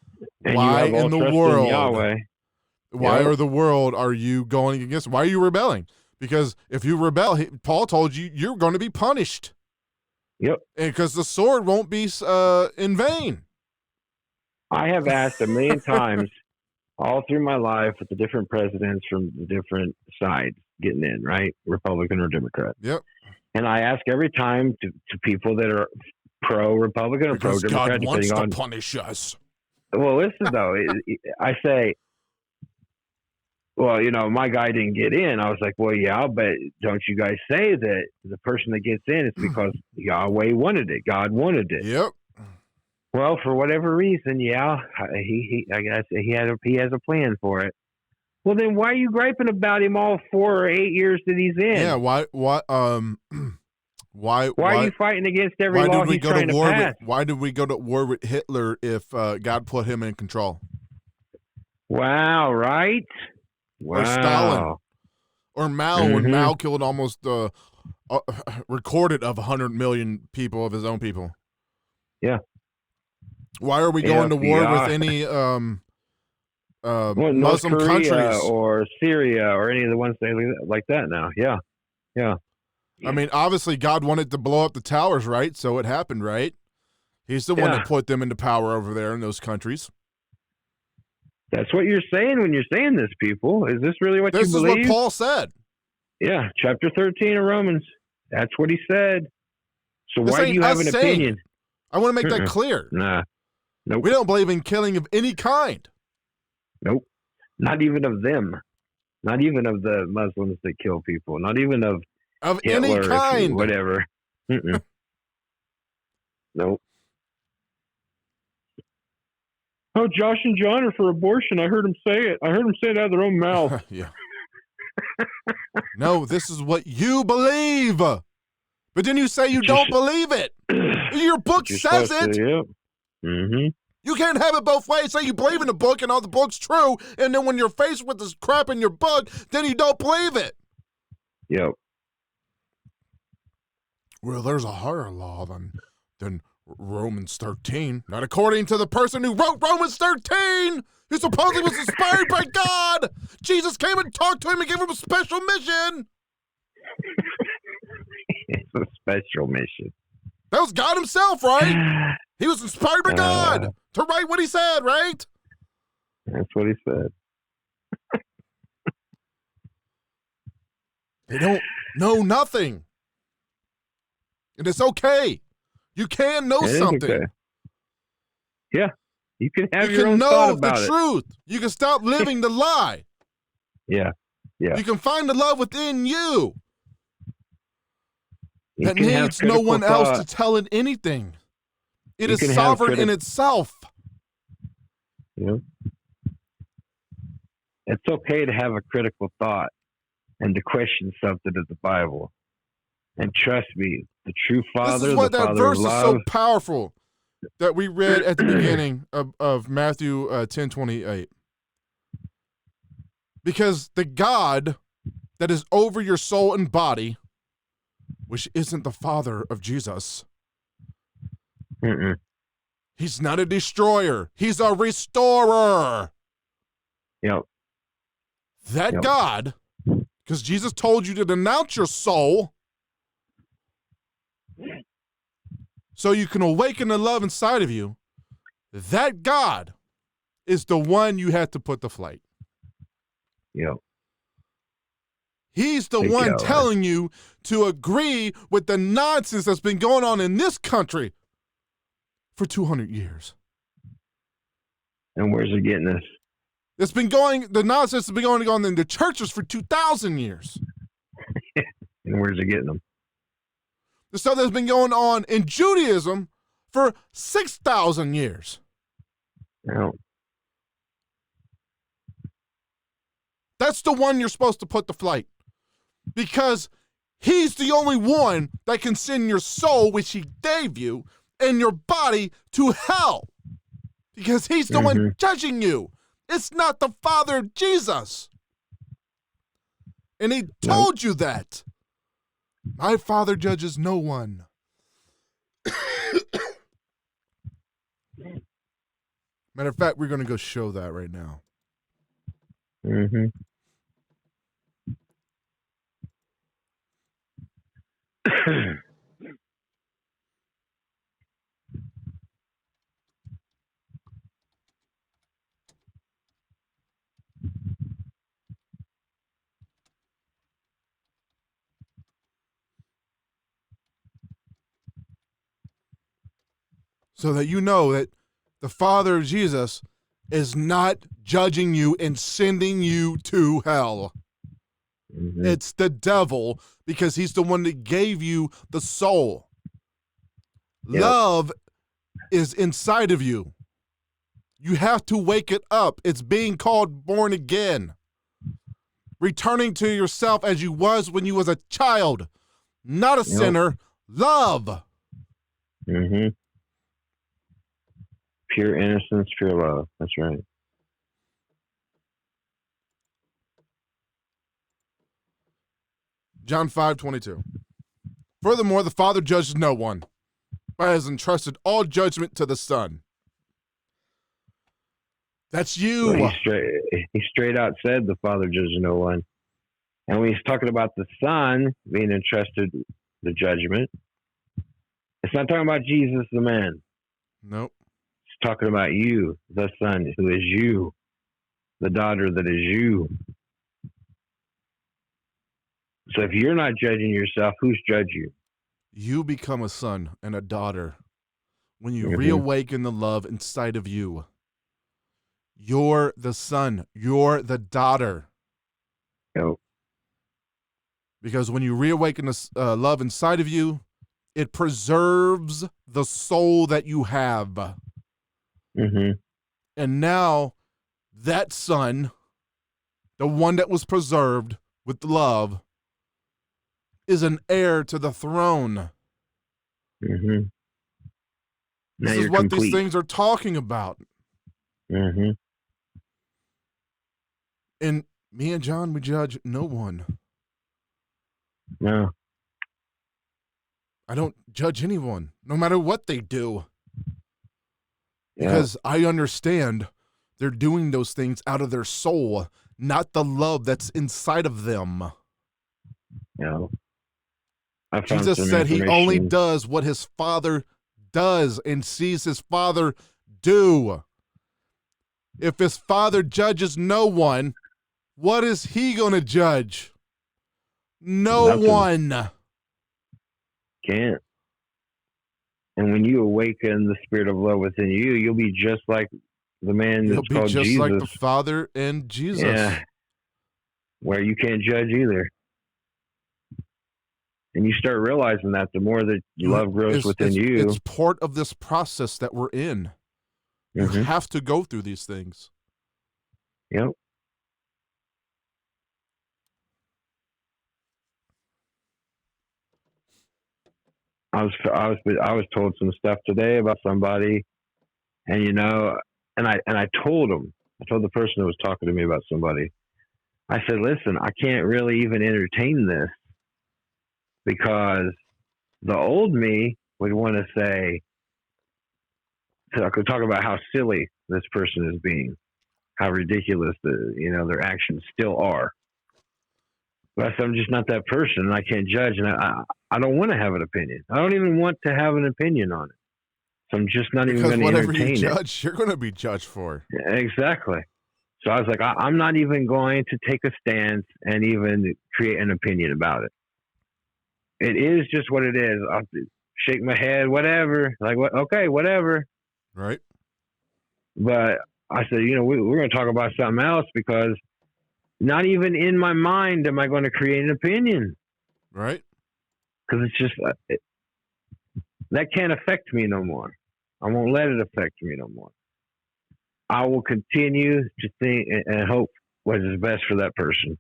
and why in the world? Yahweh. Why are the world are you going against? Why are you rebelling? Because if you rebel, Paul told you you're going to be punished. Yep. And because the sword won't be in vain. I have asked a million times all through my life with the different presidents from the different sides getting in, right? Republican or Democrat. Yep. And I ask every time to people that are pro-Republican or pro-Democrat. God wants to punish us. Well, listen, though. I say, well, my guy didn't get in. I was like, well, yeah, but don't you guys say that the person that gets in is because Yahweh wanted it. God wanted it. Yep. Well, for whatever reason, yeah, I guess he has a plan for it. Well, then why are you griping about him all 4 or 8 years that he's in? Yeah, why are you fighting against every law he's trying to pass? Why did we go to war with Hitler if God put him in control? Wow, right? Wow. Or Stalin. Or Mao, when Mao killed almost recorded of 100 million people of his own people. Yeah. Why are we going to war with any Muslim countries or Syria or any of the ones like that now? Yeah. Yeah. I mean, obviously God wanted to blow up the towers, right? So it happened, right? He's the one that put them into power over there in those countries. That's what you're saying when you're saying this, people. Is this really what you believe? This is what Paul said. Yeah, chapter 13 of Romans. That's what he said. So why do you have an opinion? I want to make that clear. Nah. Nope. We don't believe in killing of any kind. Nope. Not even of them. Not even of the Muslims that kill people. Not even of Hitler, any kind. Whatever. Nope. Oh, Josh and John are for abortion. I heard them say it. I heard them say it out of their own mouth. Yeah. No, this is what you believe. But then you say you don't believe it. Your book says it. Yep. You can't have it both ways. Say you believe in the book and all the book's true, and then when you're faced with this crap in your book, then you don't believe it. Yep. Well, there's a higher law than Romans 13. Not according to the person who wrote Romans 13, who supposedly was inspired by God. Jesus came and talked to him and gave him a special mission. It's a special mission. That was God himself, right? He was inspired by God to write what he said, right? That's what he said. They don't know nothing. And it's okay. You can know something. Okay. Yeah. You can have your own thought about it. You can know the truth. You can stop living the lie. Yeah. Yeah. You can find the love within you. That needs no one else to tell it anything. It is sovereign in itself. Yeah. It's okay to have a critical thought and to question something of the Bible. And trust me, the true Father, this is what the that Father verse of is love, so powerful that we read at the beginning of Matthew 10:28. Because the God that is over your soul and body, which isn't the Father of Jesus, he's not a destroyer. He's a restorer. Yep. That God, because Jesus told you to denounce your soul so you can awaken the love inside of you, that God is the one you had to put to flight. Yep. He's the one telling you to agree with the nonsense that's been going on in this country for 200 years. And where's it getting us? The nonsense has been going on in the churches for 2,000 years. And where's it getting them? The stuff that's been going on in Judaism for 6,000 years. No. That's the one you're supposed to put to flight. Because he's the only one that can send your soul, which he gave you, and your body to hell. Because he's the one judging you. It's not the Father of Jesus. And he told you that. My Father judges no one. Matter of fact, we're going to go show that right now. So that you know that the Father of Jesus is not judging you and sending you to hell. It's the devil, because he's the one that gave you the soul. Love is inside of you. You have to wake it up. It's being called born again. Returning to yourself as you was when you was a child. Not a sinner. Love. Pure innocence, pure love. That's right. John 5:22. Furthermore, the Father judges no one, but has entrusted all judgment to the Son. That's you. Well, he straight out said the Father judges no one. And when he's talking about the Son being entrusted the judgment, it's not talking about Jesus the man. Nope. It's talking about you, the Son, who is you, the daughter that is you. So if you're not judging yourself, who's judge you? You become a son and a daughter when you reawaken the love inside of you. You're the son. You're the daughter. Yep. Because when you reawaken the love inside of you, it preserves the soul that you have. And now that son, the one that was preserved with love, is an heir to the throne. This is what these things are talking about. And me and John, we judge no one. No. I don't judge anyone, no matter what they do. Because I understand they're doing those things out of their soul, not the love that's inside of them. No. Jesus said he only does what his Father does and sees his Father do. If his Father judges no one, what is he going to judge? No one. Can't. And when you awaken the spirit of love within you, you'll be just like the man that's called Jesus. You'll be just like the Father and Jesus. Yeah. Where you can't judge either. And you start realizing that the more that love grows within you. It's part of this process that we're in. You have to go through these things. Yep. I was told some stuff today about somebody, and I told him. I told the person who was talking to me about somebody. I said, listen, I can't really even entertain this because the old me would want to say, so I could talk about how silly this person is being, how ridiculous their actions still are. But I said, I'm just not that person, and I can't judge, and I don't want to have an opinion. I don't even want to have an opinion on it. So I'm just not even Because going to whatever you entertain judge, you're going to be judged for. Exactly. So I was like, I'm not even going to take a stance and even create an opinion about it. It is just what it is. I'll shake my head, whatever. Like, what? Okay, whatever. Right. But I said, we're going to talk about something else because not even in my mind am I going to create an opinion. Right. Because it's just, that can't affect me no more. I won't let it affect me no more. I will continue to think and hope what is best for that person.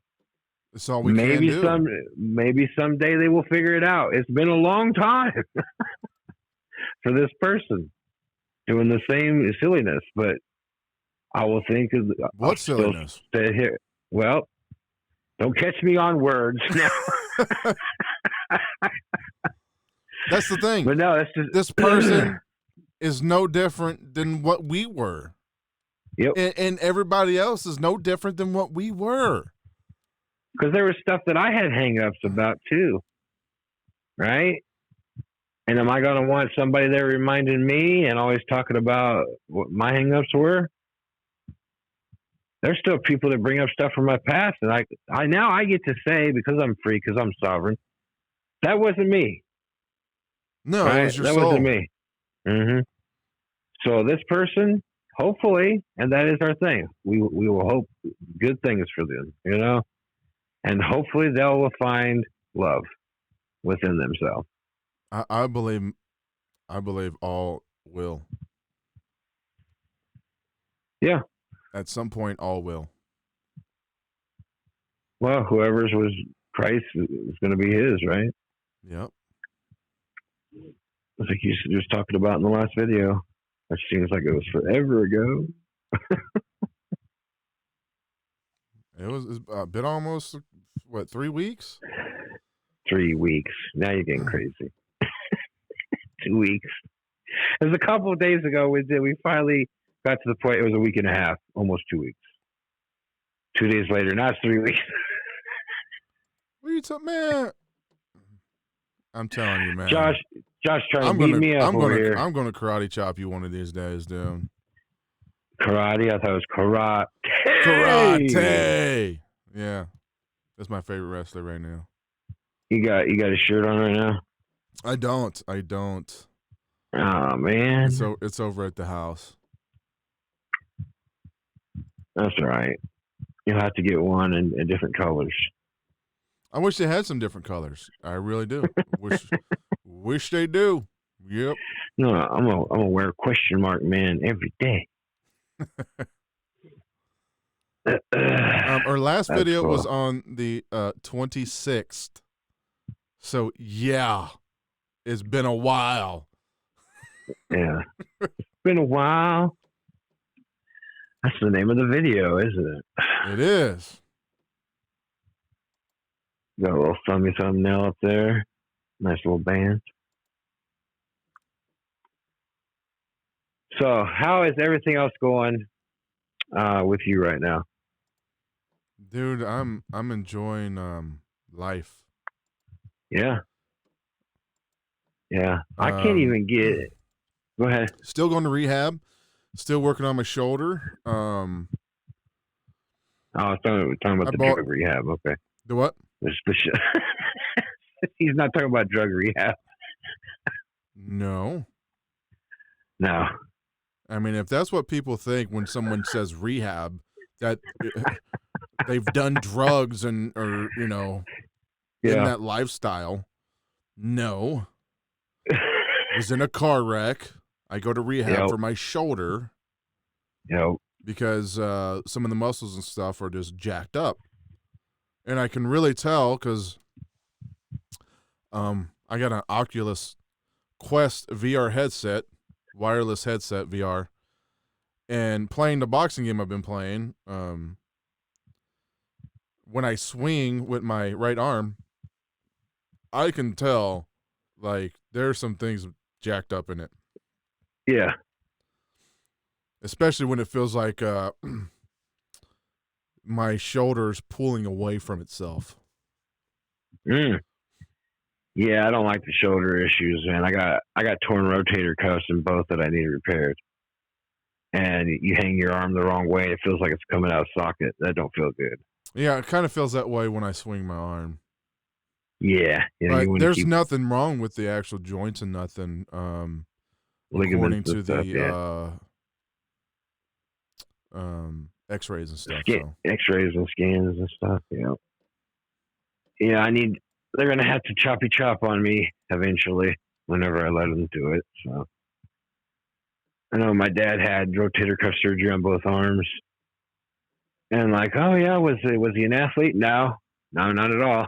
That's all we can do. Maybe someday they will figure it out. It's been a long time for this person doing the same silliness, but I will think of what silliness. Stay here. Well, don't catch me on words now. That's the thing. But no, that's just this person is no different than what we were. Yep. And everybody else is no different than what we were. Because there was stuff that I had hang-ups about too, right? And am I going to want somebody there reminding me and always talking about what my hang-ups were? There's still people that bring up stuff from my past, and I now I get to say, because I'm free, because I'm sovereign, that wasn't me. No, right? It was your that soul. wasn't me. Mm-hmm. So this person, hopefully, and that is our thing, we will hope good things for them, and hopefully they will find love within themselves. I believe all will. Yeah. At some point, all will. Well, whoever's was Christ is going to be his, right? Yep. I think you was talking about in the last video. It seems like it was forever ago. It's been almost, 3 weeks? 3 weeks. Now you're getting crazy. 2 weeks. It was a couple of days ago we finally got to the point. It was a week and a half, almost 2 weeks. 2 days later, now it's 3 weeks. What are you talking, man? I'm telling you, man. Josh trying to beat me up over here. I'm going to karate chop you one of these days, dude. Karate? I thought it was karate. Karate. Yeah, that's my favorite wrestler right now. You got a shirt on right now? I don't. Oh man. So it's over at the house. That's all right. You'll have to get one in different colors. I wish they had some different colors. I really do. wish they do. Yep. No, I'm gonna wear question mark man every day. Our last That's video cool. was on the 26th. So yeah, it's been a while. Yeah, it's been a while. That's the name of the video, isn't it? It is. Got a little thumbnail up there. Nice little band. So, how is everything else going with you right now? Dude, I'm enjoying life. Yeah. I can't even get it. Go ahead. Still going to rehab. Still working on my shoulder. I was talking about the drug rehab. Okay. The what? He's not talking about drug rehab. No. I mean, if that's what people think when someone says rehab, that they've done drugs in that lifestyle. No. I was in a car wreck. I go to rehab for my shoulder. Yep. Because some of the muscles and stuff are just jacked up. And I can really tell because I got an Oculus Quest VR headset, wireless headset VR, and playing the boxing game I've been playing, when I swing with my right arm, I can tell, like, there's some things jacked up in it. Yeah. Especially when it feels like my shoulder's pulling away from itself. Mm. Yeah, I don't like the shoulder issues, man. I got torn rotator cuffs in both that I need repaired. And you hang your arm the wrong way, it feels like it's coming out of socket. That don't feel good. Yeah, it kind of feels that way when I swing my arm. Yeah, you But want to there's keep nothing wrong with the actual joints and nothing. According ligaments to and stuff. the Yeah, X-rays and stuff. So X-rays and scans and stuff. Yeah, yeah. They're gonna have to choppy chop on me eventually whenever I let them do it. So I know my dad had rotator cuff surgery on both arms, and like, oh yeah, was he an athlete? No, not at all.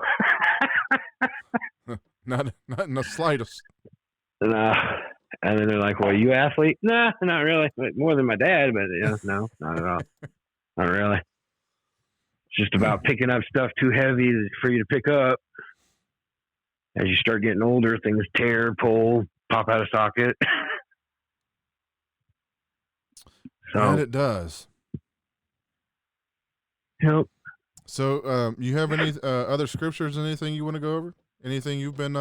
not in the slightest. No. And then they're like, well, you athlete? Nah, not really. More than my dad, but no, not at all. Not really. It's just about picking up stuff too heavy for you to pick up. As you start getting older, things tear, pull, pop out of socket. So And it does. Yep. So you have any other scriptures, anything you want to go over? Anything you've been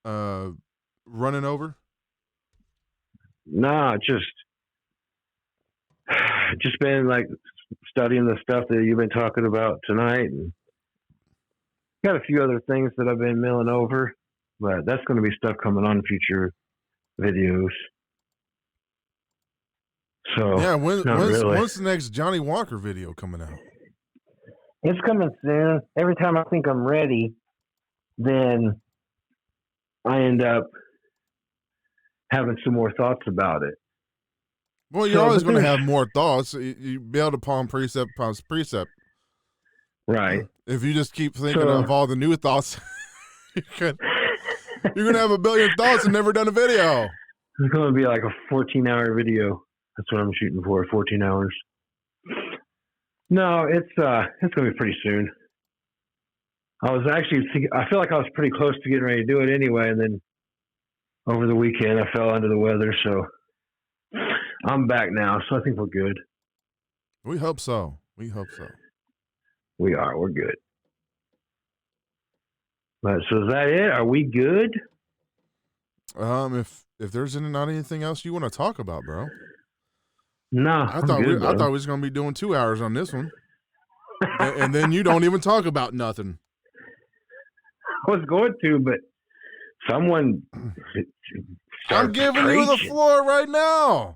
running over? Nah, just been like studying the stuff that you've been talking about tonight, and got a few other things that I've been milling over, but that's going to be stuff coming on future videos. So Yeah, when's the next Johnny Walker video coming out? It's coming soon. Every time I think I'm ready, then I end up having some more thoughts about it. Well, you're always going to have more thoughts. You build upon precept upon precept. Right. If you just keep thinking of all the new thoughts, you're going to have a billion thoughts and never done a video. It's going to be like a 14-hour video. That's what I'm shooting for, 14 hours. No, it's going to be pretty soon. I feel like I was pretty close to getting ready to do it anyway, and then over the weekend I fell under the weather, so I'm back now, so I think we're good. We hope so. We are. We're good. But so is that it? Are we good? If there's not anything else you want to talk about, bro. No, I thought we was going to be doing 2 hours on this one, and then you don't even talk about nothing. I was going to, but someone. I'm giving you the floor right now.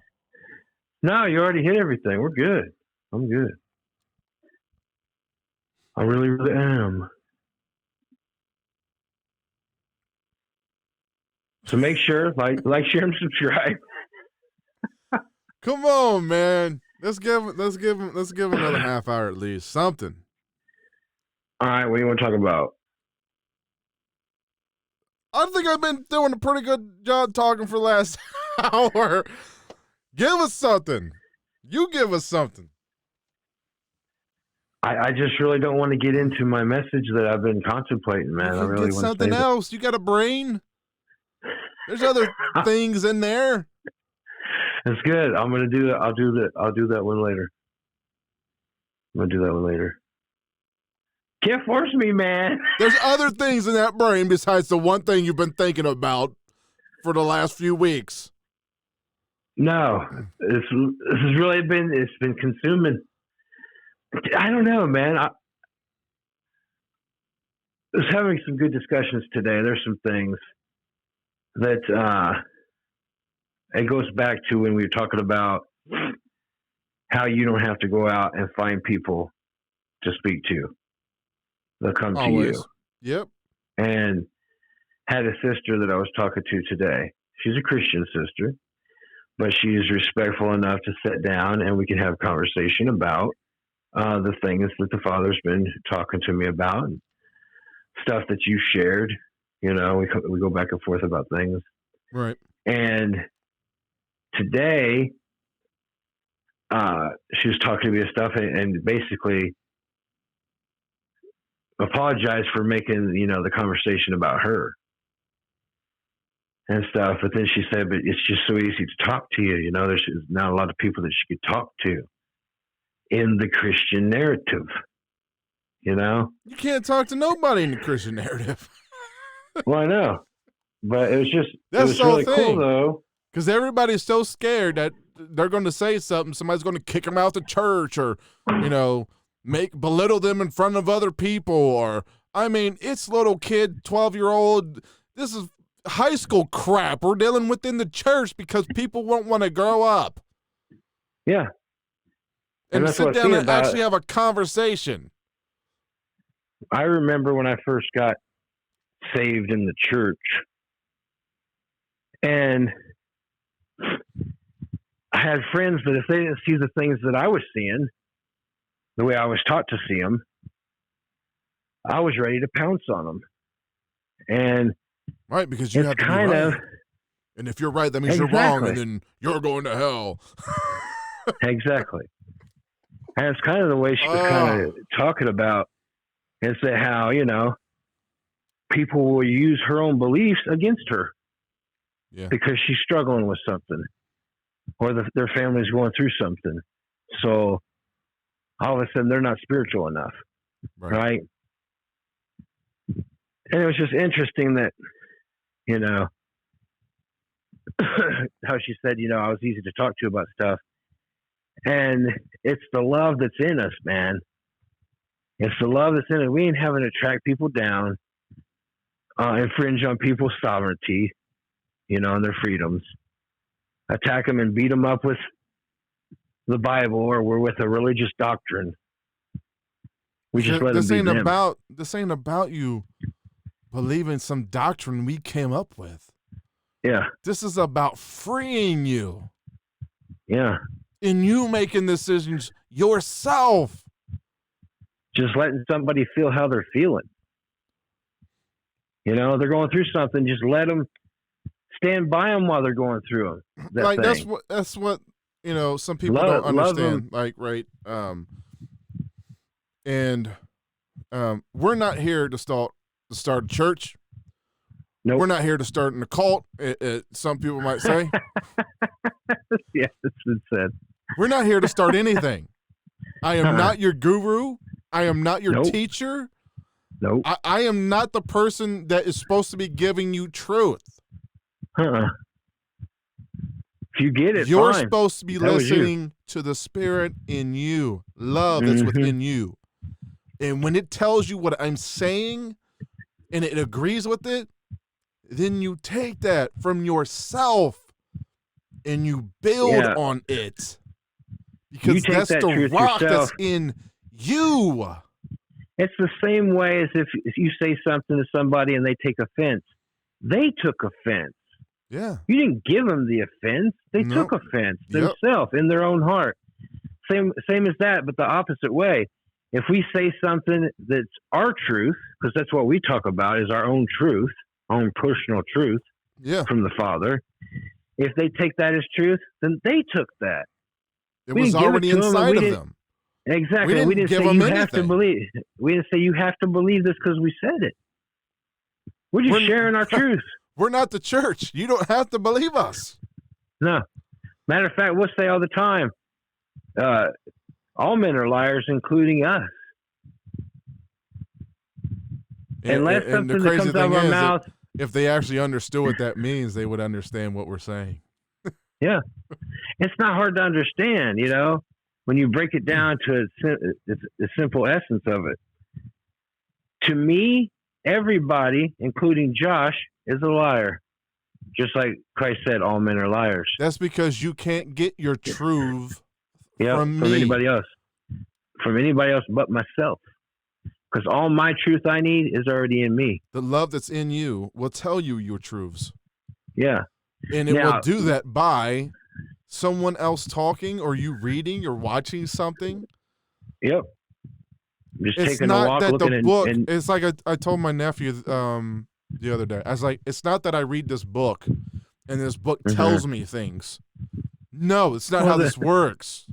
No, you already hit everything. We're good. I'm good. I really, really am. So make sure, like, share, and subscribe. Come on, man. Let's give another half hour at least. Something. All right, what do you want to talk about? I think I've been doing a pretty good job talking for the last hour. Give us something. You give us something. I just really don't want to get into my message that I've been contemplating, man. I really get want something else. You got a brain? There's other things in there. That's good. I'm gonna do that. I'll do that one later. I'm gonna do that one later. Can't force me, man. There's other things in that brain besides the one thing you've been thinking about for the last few weeks. No, this has really been consuming. I don't know, man. I was having some good discussions today. There's some things that it goes back to when we were talking about how you don't have to go out and find people to speak to. They'll come Always. to you. Yep. And had a sister that I was talking to today. She's a Christian sister, but she's respectful enough to sit down and we can have a conversation about the things that the Father's been talking to me about and stuff that you shared. You know, we go back and forth about things. Right. And today, she was talking to me and stuff, and basically apologize for making, the conversation about her and stuff. But then she said, but it's just so easy to talk to you. There's not a lot of people that she could talk to in the Christian narrative. You can't talk to nobody in the Christian narrative. Well, I know, but it was That's really cool though. Because everybody's so scared that they're going to say something. Somebody's going to kick them out the church or, belittle them in front of other people. Or, it's little kid, 12-year-old. This is high school crap we're dealing with in the church because people won't want to grow up. Yeah. And sit down and actually have a conversation. I remember when I first got saved in the church, and I had friends that if they didn't see the things that I was seeing, the way I was taught to see them, I was ready to pounce on them. And right, because you have to be right. And if you're right, that means you're wrong, and then you're going to hell. Exactly. And it's kind of the way she was kind of talking about, is that how, people will use her own beliefs against her. Yeah. Because she's struggling with something, or their family's going through something. So all of a sudden they're not spiritual enough. Right? And it was just interesting that, how she said, I was easy to talk to about stuff. And it's the love that's in us, man. It's the love that's in it. We ain't having to track people down, infringe on people's sovereignty, and their freedoms. Attack them and beat them up with the Bible, or we're with a religious doctrine. We just let them be them. This ain't about you believing some doctrine we came up with. Yeah. This is about freeing you. Yeah. And you making decisions yourself. Just letting somebody feel how they're feeling. They're going through something. Just let them stand by them while they're going through them. That's what some people don't understand. We're not here to start a church. Nope. We're not here to start an occult. Some people might say. Yeah, it's been said. We're not here to start anything. I am not your guru. I am not your teacher. Nope. I am not the person that is supposed to be giving you truth. If you get it, you're fine. supposed to be listening to the Spirit in you, love that's within you. And when it tells you what I'm saying and it agrees with it, then you take that from yourself and you build on it. Because that's the rock that's in you. It's the same way as if you say something to somebody and they take offense. They took offense. Yeah. You didn't give them the offense. They took offense themselves in their own heart. Same as that, but the opposite way. If we say something that's our truth, because that's what we talk about is our own truth, our own personal truth from the Father. If they take that as truth, then they took that. It was already inside of them. Exactly. We didn't say you have to believe. We didn't say you have to believe this because we said it. We're just sharing our truth. We're not the church. You don't have to believe us. No. Matter of fact, we'll say all the time, all men are liars, including us. Unless something that comes out of our mouth. If they actually understood what that means, they would understand what we're saying. Yeah. It's not hard to understand, when you break it down to the simple essence of it. To me, everybody, including Josh, is a liar. Just like Christ said, all men are liars. That's because you can't get your truth from anybody else. From anybody else but myself. Because all my truth I need is already in me. The love that's in you will tell you your truths. Yeah. And it will do that by someone else talking or you reading or watching something. Yep. Just it's taking not a walk, that looking the book. It's like I told my nephew the other day. I was like, it's not that I read this book and this book tells me things. No, it's not how this works.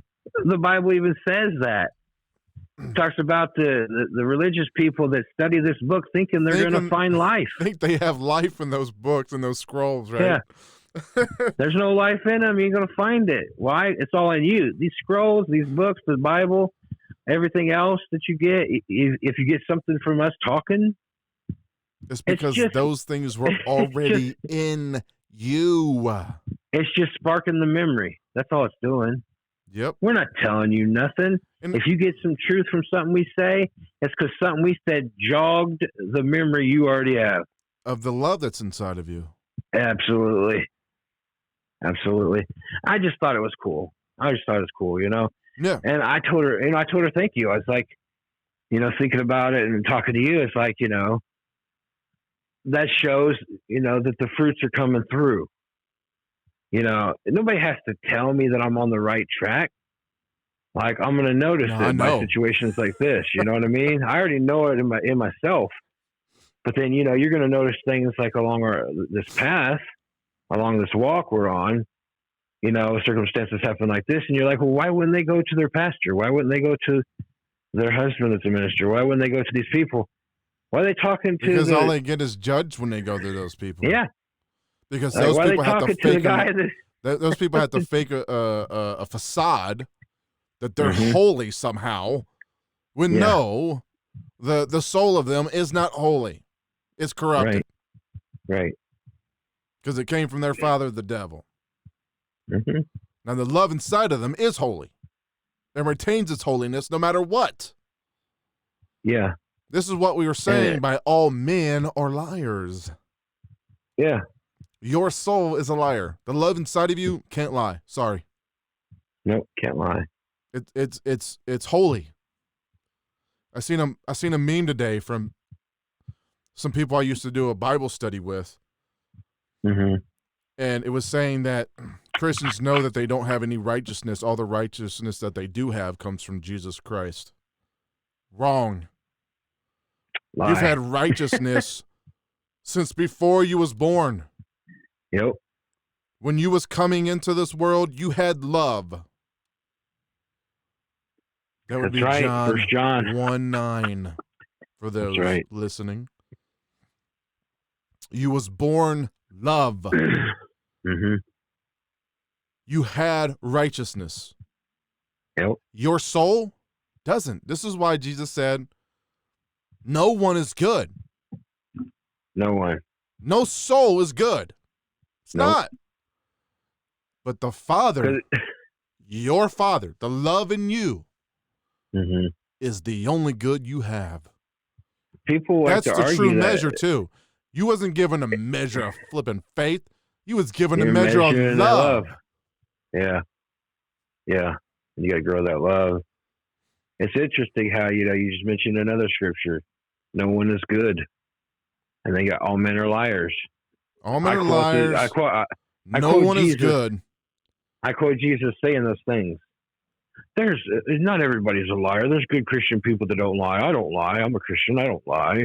The Bible even says that. talks about the religious people that study this book thinking they're going to find life. Think they have life in those books and those scrolls, right? Yeah. There's no life in them. You're going to find it. Why? It's all in you. These scrolls, these books, the Bible, everything else that you get, if you get something from us talking, it's because those things were already in you. It's just sparking the memory. That's all it's doing. Yep. We're not telling you nothing. And if you get some truth from something we say, it's because something we said jogged the memory you already have. Of the love that's inside of you. Absolutely. I just thought it was cool. Yeah. And I told her, thank you. I was like, thinking about it and talking to you, it's like, that shows, that the fruits are coming through. Nobody has to tell me that I'm on the right track. Like, I'm going to notice it by situations like this. You know what I mean? I already know it in myself. But then, you're going to notice things like along this path, along this walk we're on, circumstances happen like this. And you're like, well, why wouldn't they go to their pastor? Why wouldn't they go to their husband that's a minister? Why wouldn't they go to these people? Why are they talking to? Because all they get is judged when they go to those people. Yeah. Because those people have to fake those people have to Mm-hmm. fake a facade that they're holy somehow. When no, the soul of them is not holy. It's corrupted. Right. Because it came from their father, the devil. Mm-hmm. Now the love inside of them is holy and retains its holiness no matter what. Yeah. This is what we were saying by all men are liars. Yeah. Your soul is a liar. The love inside of you can't lie. Sorry. Nope, can't lie. It's holy. I seen a meme today from some people I used to do a Bible study with. Mm-hmm. And it was saying that Christians know that they don't have any righteousness. All the righteousness that they do have comes from Jesus Christ. Wrong. Lie. You've had righteousness since before you was born. Yep. When you was coming into this world, you had love. That would be right. John 1 John 1:9 for those listening. You was born love. Mm-hmm. You had righteousness. Yep. Your soul doesn't. This is why Jesus said, no one is good. No one. No soul is good. It's not. But the Father, your Father, the love in you, is the only good you have. People like That's the true measure too. You wasn't given a measure of flipping faith. You was given a measure of love. Yeah. Yeah. You got to grow that love. It's interesting how, you just mentioned another scripture. No one is good. And they got all men are liars. All men are liars. No one is good. I quote Jesus saying those things. There's not everybody's a liar. There's good Christian people that don't lie. I don't lie. I'm a Christian. I don't lie.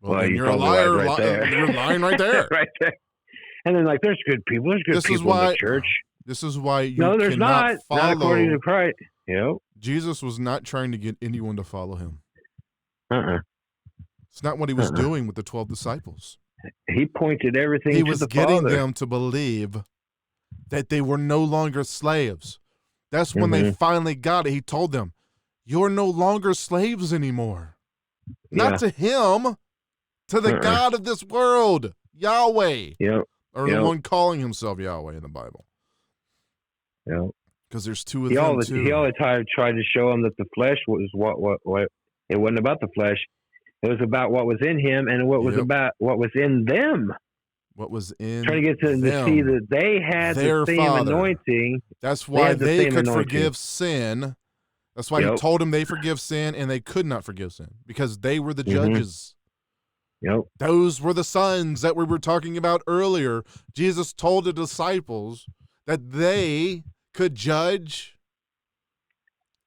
Well, you're a liar. Right there. You're lying right there. Right there. And then, there's good people. There's good people in the church. This is why you there's cannot follow. Not according to Christ. Jesus was not trying to get anyone to follow him. It's not what he was doing with the 12 disciples. He pointed everything to the Father. He was getting them to believe that they were no longer slaves. That's when they finally got it. He told them, you're no longer slaves anymore. Not to him, to the God of this world, Yahweh. Or the one calling himself Yahweh in the Bible. Because there's two of them too. He all the time tried to show them that the flesh was what it wasn't about the flesh. It was about what was in him and what was about what was in them. What was in trying to get them to see that they had the same anointing. That's why they could forgive sin. That's why he told them they forgive sin, and they could not forgive sin because they were the judges. Those were the sons that we were talking about earlier. Jesus told the disciples that they could judge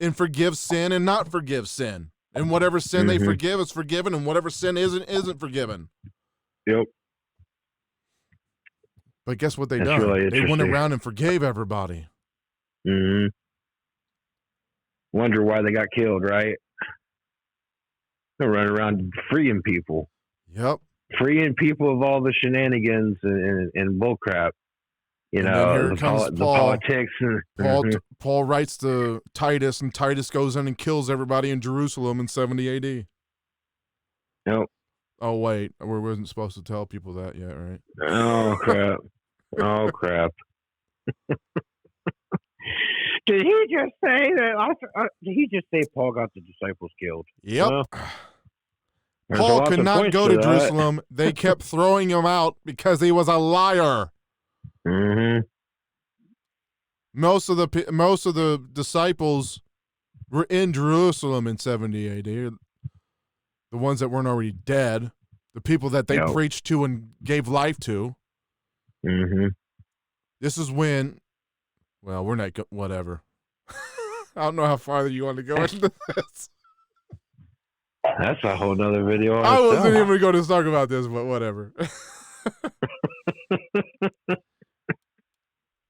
and forgive sin and not forgive sin. And whatever sin they forgive is forgiven, and whatever sin isn't forgiven. But guess what they done? Really they went around and forgave everybody. Wonder why they got killed, right? They'll run around freeing people. Yep. Freeing people of all the shenanigans and bullcrap. And then here comes The Paul. politics. Paul writes to Titus, and Titus goes in and kills everybody in Jerusalem in 70 AD. Nope. Oh, wait. We wasn't supposed to tell people that yet, right? Oh, crap. Oh, crap. Did he just say that? Did he just say Paul got the disciples killed? Yep. Well, Paul could not go to Jerusalem. They kept throwing him out because he was a liar. Mm-hmm. Most of the disciples were in Jerusalem in 70 AD. The ones that weren't already dead, the people that they preached to and gave life to. Mm-hmm. This is when, well, we're not whatever. I don't know how far you want to go into this. That's a whole nother video. I wasn't even going to talk about this, but whatever.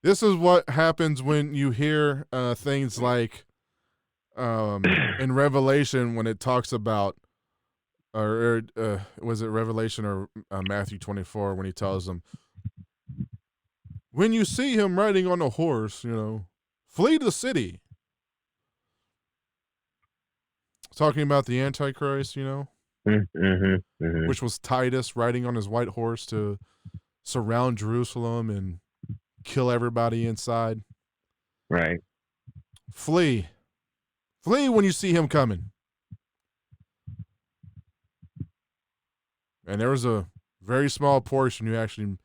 This is what happens when you hear things like in Revelation when it talks about, or was it Revelation or Matthew 24 when he tells them, when you see him riding on a horse, flee the city. Talking about the Antichrist, which was Titus riding on his white horse to surround Jerusalem and kill everybody inside. Right. Flee. Flee when you see him coming. And there was a very small portion who actually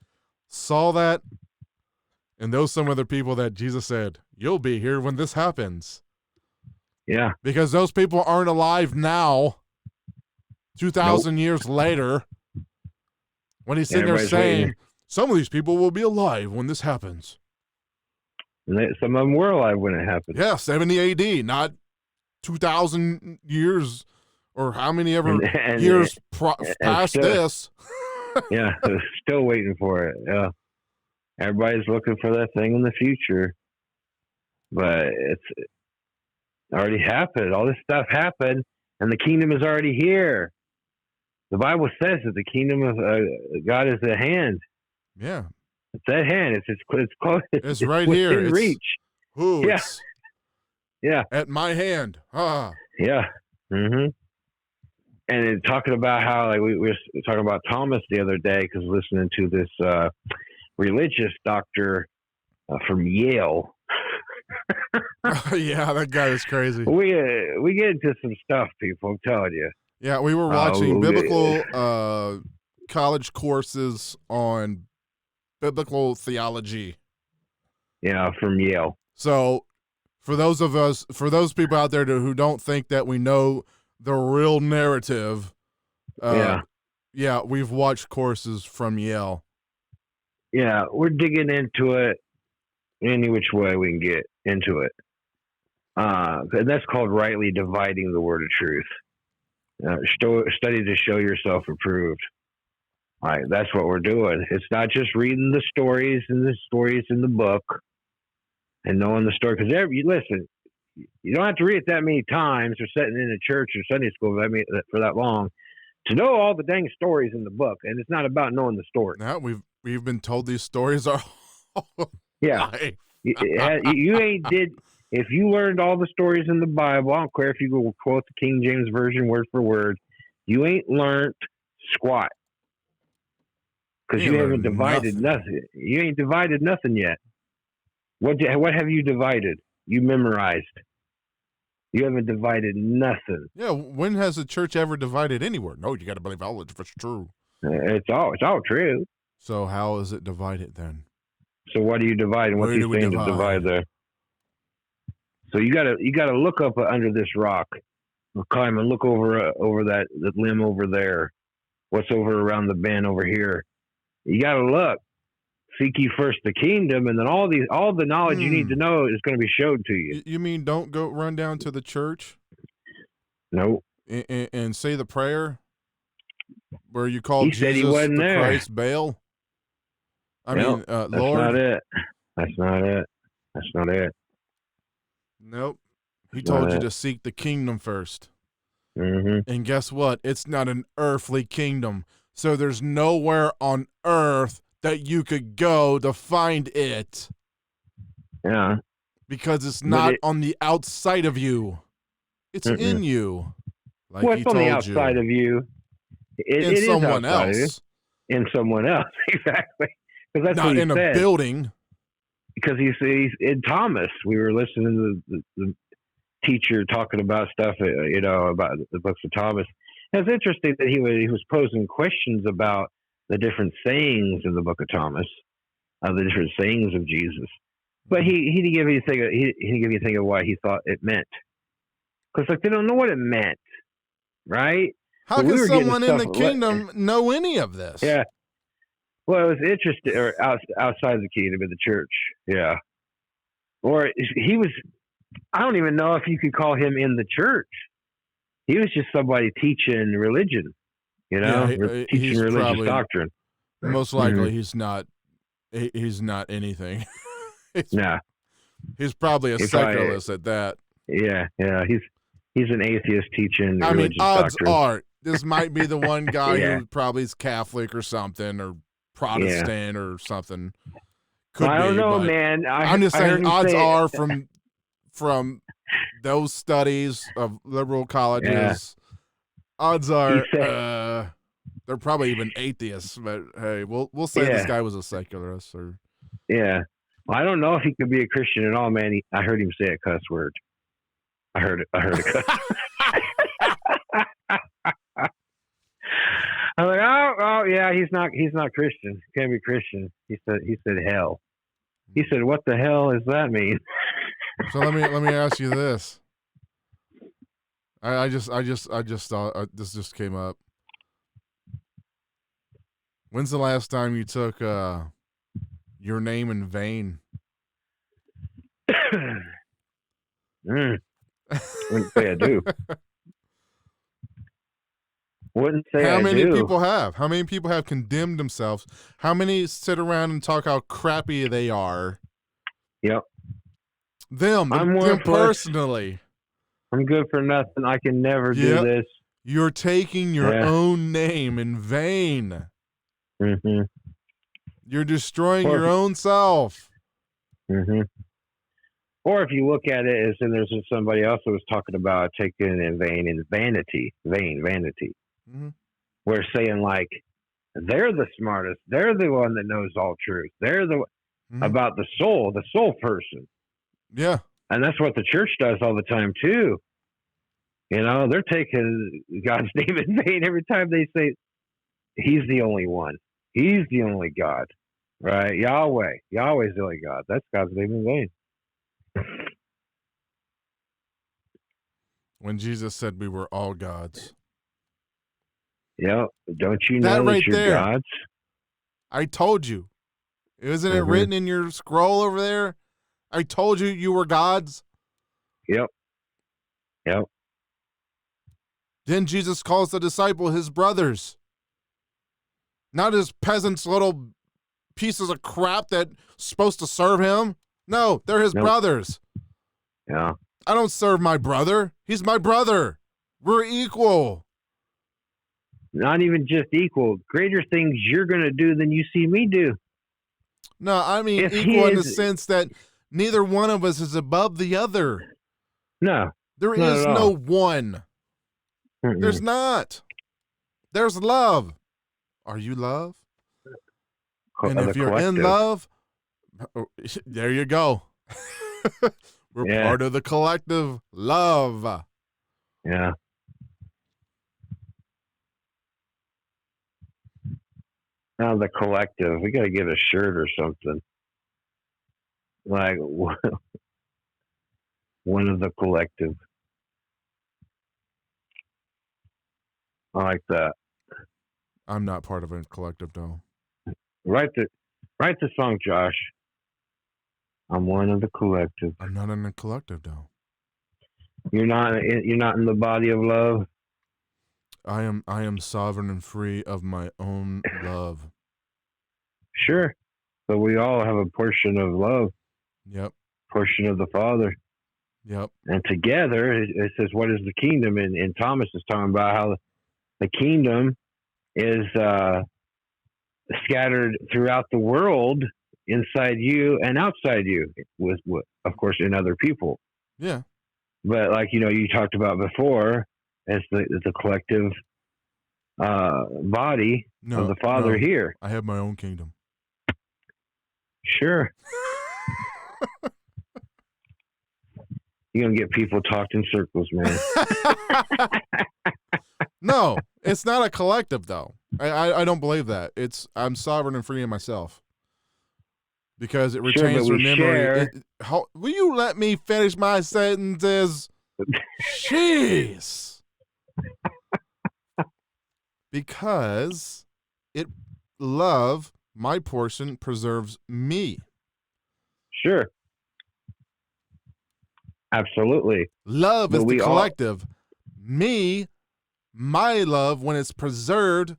saw that. And those some of the people that Jesus said, you'll be here when this happens. Yeah. Because those people aren't alive now, 2,000 years later, when he's sitting there saying, some of these people will be alive when this happens. And some of them were alive when it happened. Yeah, 70 AD, not 2,000 years or how many ever years past this. Yeah, still waiting for it. Yeah. Everybody's looking for that thing in the future. But it's already happened. All this stuff happened, and the kingdom is already here. The Bible says that the kingdom of God is at hand. Yeah, it's at hand. It's close. It's right here. It's reach. Who? Yeah. Yeah. At my hand. Ah. Yeah. Mm-hmm. And talking about how we were talking about Thomas the other day because listening to this religious doctor from Yale. Yeah, that guy is crazy. We get into some stuff, people. I'm telling you. Yeah, we were watching biblical college courses on biblical theology. Yeah, from Yale. So, for those people out there who don't think that we know the real narrative, we've watched courses from Yale. Yeah, we're digging into it any which way we can get into it. And that's called rightly dividing the word of truth. Study to show yourself approved. All right, that's what we're doing. It's not just reading the stories in the book and knowing the story. Because listen, you don't have to read it that many times or sitting in a church or Sunday school for that long to know all the dang stories in the book. And it's not about knowing the story. Now we've been told these stories are life. You ain't did. If you learned all the stories in the Bible, I don't care if you go quote the King James Version word for word, you ain't learned squat. Because you haven't divided nothing. You ain't divided nothing yet. What have you divided? You memorized. You haven't divided nothing. Yeah, when has the church ever divided anywhere? No, you got to believe all of it's true. It's all true. So how is it divided then? So what are you dividing? What are you saying to divide there? So you gotta look up under this rock, climb and look over that limb over there. What's over around the bend over here? You gotta look. Seek ye first the kingdom, and then all the knowledge you need to know is going to be showed to you. You mean don't go run down to the church? No. And say the prayer where you call Jesus the Christ Baal? Lord. That's not it. Nope. He told you to seek the kingdom first. Mm-hmm. And guess what? It's not an earthly kingdom. So there's nowhere on earth that you could go to find it. Yeah. Because it's But not on the outside of you. It's in you. Like well, he it's on the told outside you. of you. In It is someone outside of you. else. In someone else, exactly. Because that's Not what he in a said. building. Because he's in Thomas. We were listening to the teacher talking about stuff, about the books of Thomas. And it's interesting that he was posing questions about the different sayings in the book of Thomas, the different sayings of Jesus. But he didn't give anything. He didn't give anything of why he thought it meant. Because they don't know what it meant, right? How But can we were getting someone in stuff. the kingdom know any of this? Yeah. Well, it was interesting, or outside the kingdom in the church. Yeah. Or he was. I don't even know if you could call him in the church. He was just somebody teaching religion, teaching he's religious probably, doctrine. most likely he's not anything. Nah. He's probably a secularist at that. Yeah. He's an atheist teaching I mean, religious odds doctrine. are this might be the one guy Yeah. who probably is Catholic or something, or Protestant or something. Could I don't be, know, but man. I'm just saying odds are it. from those studies of liberal colleges, odds are they're probably even atheists. But hey, we'll say this guy was a secularist. Or well, I don't know if he could be a Christian at all, man. I heard him say a cuss word. I heard a cuss. I'm like, oh yeah, he's not Christian. Can't be Christian. He said hell. He said, what the hell does that mean? So let me ask you this. I just thought this just came up. When's the last time you took your name in vain? Wouldn't say I do. Wouldn't say How I many do. people have? How many people have condemned themselves? How many sit around and talk how crappy they are? Yep. Them personally. I'm good for nothing. I can never do this. You're taking your own name in vain. Mm-hmm. You're destroying your own self. Mm-hmm. Or if you look at it as, and there's somebody else that was talking about taking it in vain and vanity. Mm-hmm. We're saying like, they're the smartest. They're the one that knows all truth. They're the about the soul person. Yeah. And that's what the church does all the time too. They're taking God's name in vain every time they say he's the only one. He's the only God. Right? Yahweh. Yahweh's the only God. That's God's name in vain. When Jesus said we were all gods. Yeah. Don't you know that you're there. gods? I told you. Isn't it written in your scroll over there? I told you were gods. Yep. Then Jesus calls the disciple his brothers. Not his peasants, little pieces of crap that's supposed to serve him. No, they're his brothers. Yeah. I don't serve my brother. He's my brother. We're equal. Not even just equal. Greater things you're going to do than you see me do. No, I mean equal in the sense that neither one of us is above the other. No. There is no one. Mm-mm. There's not. There's love. Are you love? And if you're in love, there you go. We're part of the collective love. Yeah. Now the collective, we got to get a shirt or something. Like one of the collective. I like that. I'm not part of a collective, though. Write the song, Josh. I'm one of the collective. I'm not in a collective, though. You're not in the body of love. I am sovereign and free of my own love. Sure. But we all have a portion of love. Yep. Portion of the Father. Yep. And together, it says, "What is the kingdom?" And Thomas is talking about how the kingdom is scattered throughout the world, inside you and outside you, with of course in other people. Yeah. But like you talked about before, as the collective body of the Father here. I have my own kingdom. Sure. You're gonna get people talked in circles, man. No, it's not a collective though. I don't believe that. I'm sovereign and free in myself. Because it retains their memory. Will you let me finish my sentences? Jeez. Because love, my portion, preserves me. Sure. Absolutely. Love is the collective. Me, my love, when it's preserved,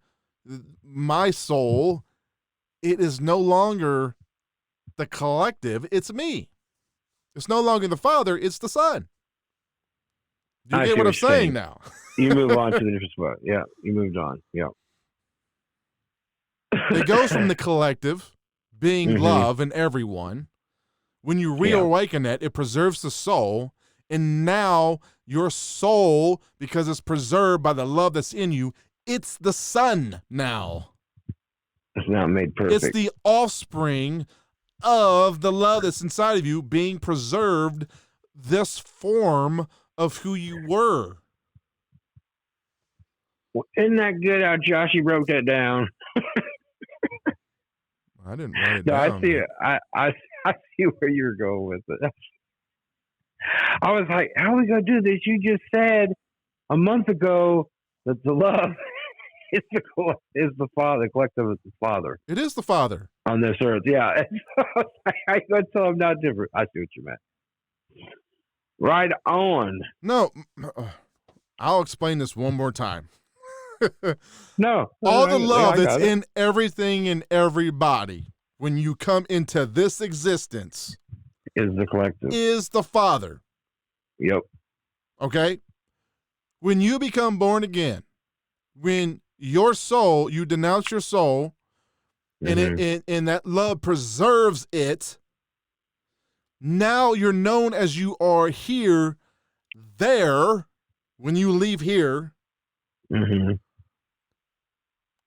my soul, it is no longer the collective, it's me. It's no longer the Father, it's the Son. You get what I'm saying now? You move on to the different spot. Yeah, you moved on. Yeah. It goes from the collective being love in everyone. When you reawaken it preserves the soul. And now your soul, because it's preserved by the love that's in you, it's the Son now. It's not made perfect. It's the offspring of the love that's inside of you being preserved, this form of who you were. Well, isn't that good how Joshy broke that down? I didn't write it down. I see it. I see where you're going with it. I was like, how are we going to do this? You just said a month ago that the love is the Father, the collective of the Father. It is the Father. On this earth, yeah. I go tell him not different. I see what you meant. Right on. No, I'll explain this one more time. No. All the love that's in everything and everybody when you come into this existence is the collective. Is the Father. Yep. Okay? When you become born again, when your soul, you denounce your soul, and that love preserves it, now you're known as you are here, there, when you leave here.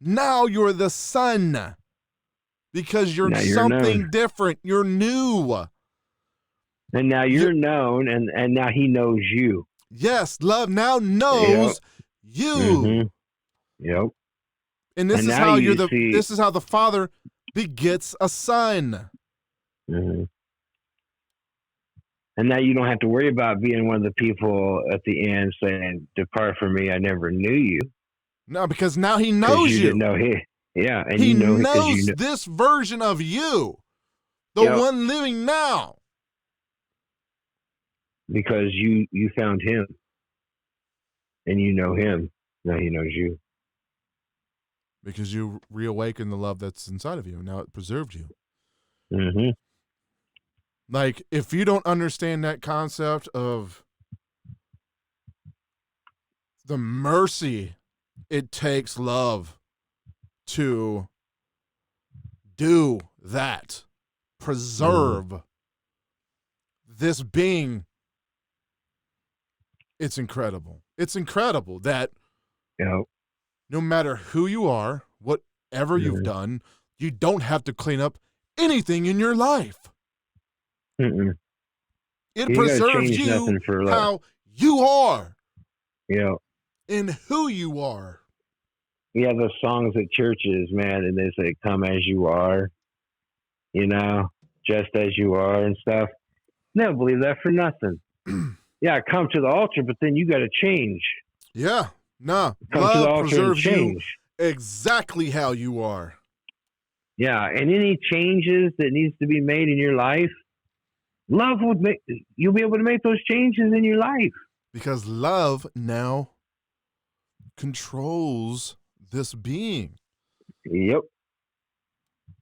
Now you're the Son because you're something different. You're new. And now you're known, and now he knows you. Yes, love now knows you. Yep. And this is how this is how the Father begets a Son. And now you don't have to worry about being one of the people at the end saying, "Depart from me, I never knew you." No, because now he knows you. Didn't know him. Yeah, and he knows this version of you, the one living now. Because you found him, and you know him. Now he knows you. Because you reawakened the love that's inside of you. Now it preserved you. Like, if you don't understand that concept of the mercy it takes love to do that, preserve this being, it's incredible. It's incredible that no matter who you are, whatever you've done, you don't have to clean up anything in your life. It preserves you how you are. Yeah. And who you are. Yeah, those songs at churches, man, and they say, "Come as you are," just as you are and stuff. Never believe that for nothing. Yeah, come to the altar, but then you got to change. Yeah, no. Come to the altar and change. You exactly how you are. Yeah, and any changes that needs to be made in your life, love would make. You'll be able to make those changes in your life because love now controls this being. Yep.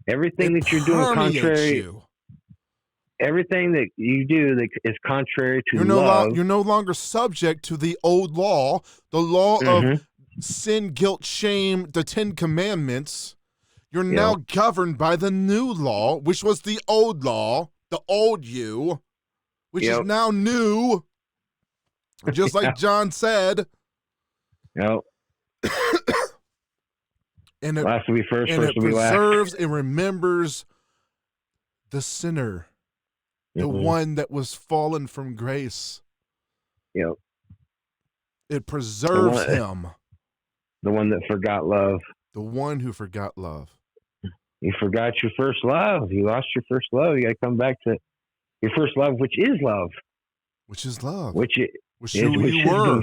Everything that you're doing contrary. everything that you do that is contrary to You're love. You're no longer subject to the old law, the law of sin, guilt, shame, the 10 Commandments. You're now governed by the new law, which was the old law, the old you, which is now new. Just like John said. Yep. And it, last will be first, and first it will be last. preserves and remembers the sinner, the one that was fallen from grace. Yep. It preserves him. The one that forgot love. The one who forgot love. You forgot your first love. You lost your first love. You got to come back to your first love, which is love. Which is love. Which who you were.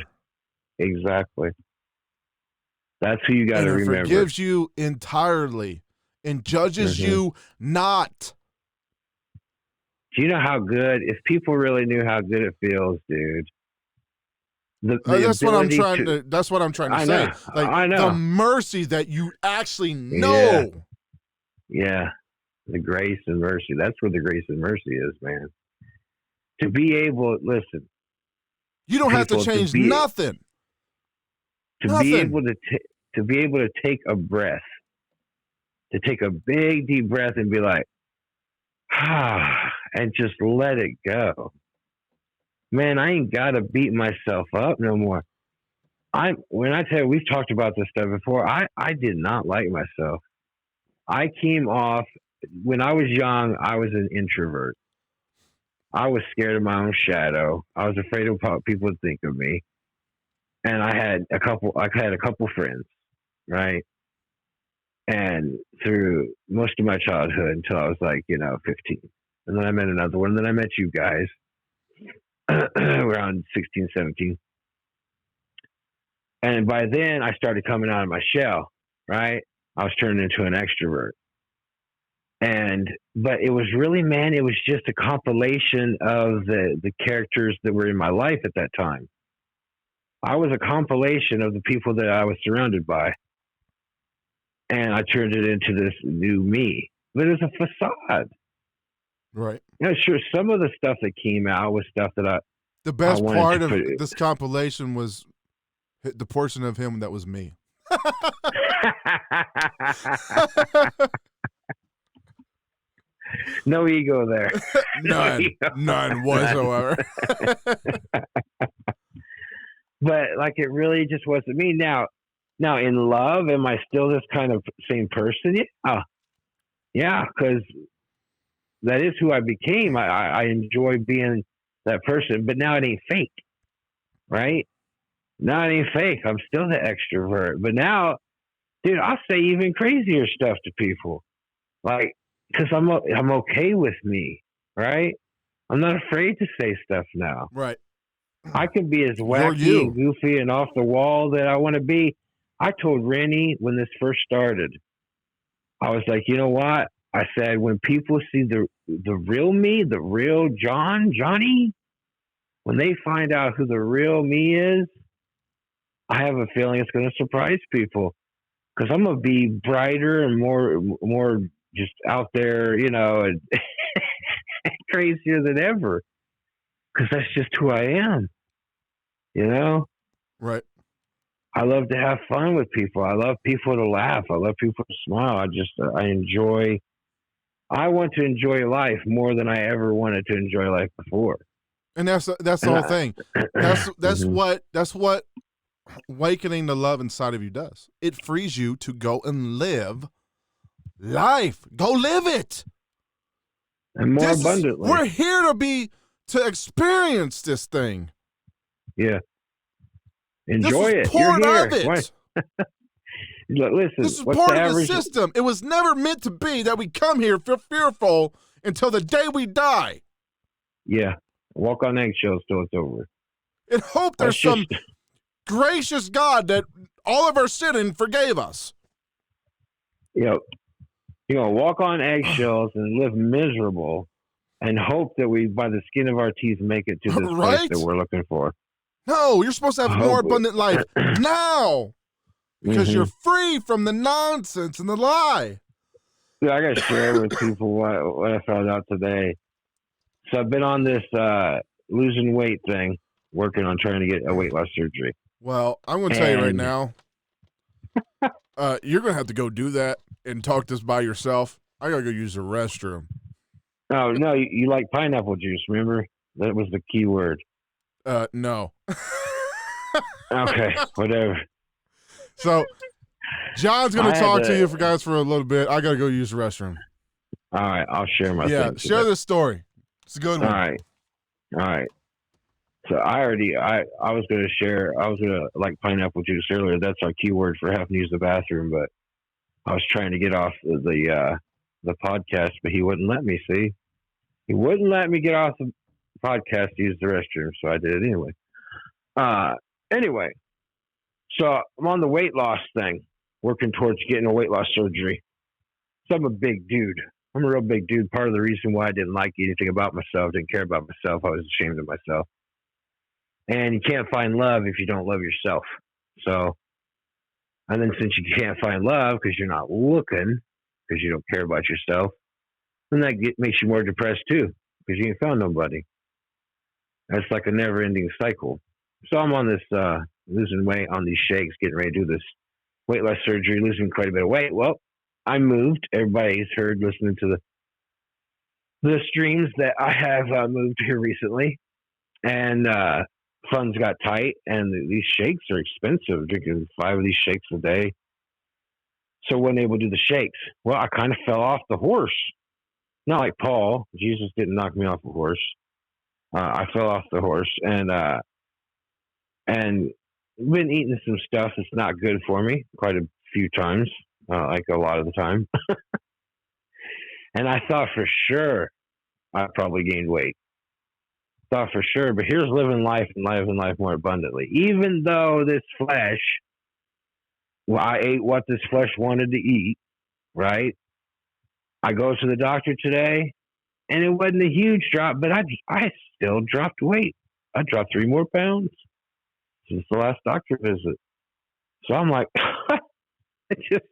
Exactly. That's who you got to remember. And it forgives you entirely and judges you not. Do you know how good, if people really knew how good it feels, dude? That's what I'm trying to say. Like, I know. The mercy that you actually know. Yeah. The grace and mercy. That's where the grace and mercy is, man. To be able, listen. You don't have to change nothing. Be able to take a breath, to take a big deep breath and be like, and just let it go. Man, I ain't got to beat myself up no more. When I tell you, we've talked about this stuff before, I did not like myself. I came off, when I was young, I was an introvert. I was scared of my own shadow. I was afraid of what people would think of me. And I had a couple friends, right? And through most of my childhood until I was 15. And then I met another one. And then I met you guys around 16, 17. And by then I started coming out of my shell, right? I was turning into an extrovert. But it was really, man, it was just a compilation of the characters that were in my life at that time. I was a compilation of the people that I was surrounded by. And I turned it into this new me. But it was a facade. Right. Sure, some of the stuff that came out was stuff that the best part of this compilation was the portion of him that was me. No ego there. None whatsoever. But it really just wasn't me. Now in love, am I still this kind of same person? Yeah, because that is who I became. I enjoy being that person, but now it ain't fake, right? Now it ain't fake. I'm still the extrovert, but now, dude, I'll say even crazier stuff to people, because I'm okay with me, right? I'm not afraid to say stuff now. Right. I can be as wacky and goofy and off the wall that I want to be. I told Rennie when this first started, I was like, you know what? I said, when people see the real me, the real Johnny, when they find out who the real me is, I have a feeling it's going to surprise people, because I'm going to be brighter and more just out there, and crazier than ever, because that's just who I am, Right. I love to have fun with people. I love people to laugh. I love people to smile. I want to enjoy life more than I ever wanted to enjoy life before. And that's the whole thing. That's what awakening the love inside of you does. It frees you to go and live life. Go live it. And more abundantly. We're here to experience this thing. Yeah. Enjoy it. Part of it. Listen, this is part of the system. It was never meant to be that we come here fearful until the day we die. Yeah. Walk on eggshells till it's over. And hope there's some gracious God that all of our sinning forgave us. Walk on eggshells and live miserable and hope that we, by the skin of our teeth, make it to this place that we're looking for. No, you're supposed to have more abundant life now, because you're free from the nonsense and the lie. Yeah, I got to share with people what I found out today. So I've been on this losing weight thing, working on trying to get a weight loss surgery. Well, I'm going to tell you right now, you're going to have to go do that and talk this by yourself. I got to go use the restroom. Oh, no, you like pineapple juice, remember? That was the key word. No. Okay, whatever. So, John's going to talk to you for a little bit. I got to go use the restroom. All right, I'll share my thing share this story. It's a good one. All right. So I was going to share. I was going to like pineapple juice earlier. That's our keyword for having to use the bathroom. But I was trying to get off the podcast, but he wouldn't let me. See, he wouldn't let me get off the podcast to use the restroom, so I did it anyway. Anyway, so I'm on the weight loss thing, working towards getting a weight loss surgery. So I'm a big dude. I'm a real big dude. Part of the reason why I didn't like anything about myself, didn't care about myself, I was ashamed of myself. And you can't find love if you don't love yourself. So, and then since you can't find love because you're not looking, because you don't care about yourself, then that makes you more depressed too, because you ain't found nobody. That's like a never-ending cycle. So I'm on this losing weight on these shakes, getting ready to do this weight loss surgery, losing quite a bit of weight. Well, I moved. Everybody's heard listening to the streams that I have moved here recently, and funds got tight, and these shakes are expensive. Drinking 5 of these shakes a day, so I wasn't able to do the shakes. Well, I kind of fell off the horse. Not like Paul. Jesus didn't knock me off the horse. I fell off the horse, and been eating some stuff that's not good for me quite a few times, like a lot of the time. And I thought for sure I probably gained weight. Thought for sure, but here's living life and living life more abundantly. Even though this flesh, well, I ate what this flesh wanted to eat, right? I go to the doctor today, and it wasn't a huge drop, but I still dropped weight. I dropped 3 more pounds since the last doctor visit. So I'm like, it's just,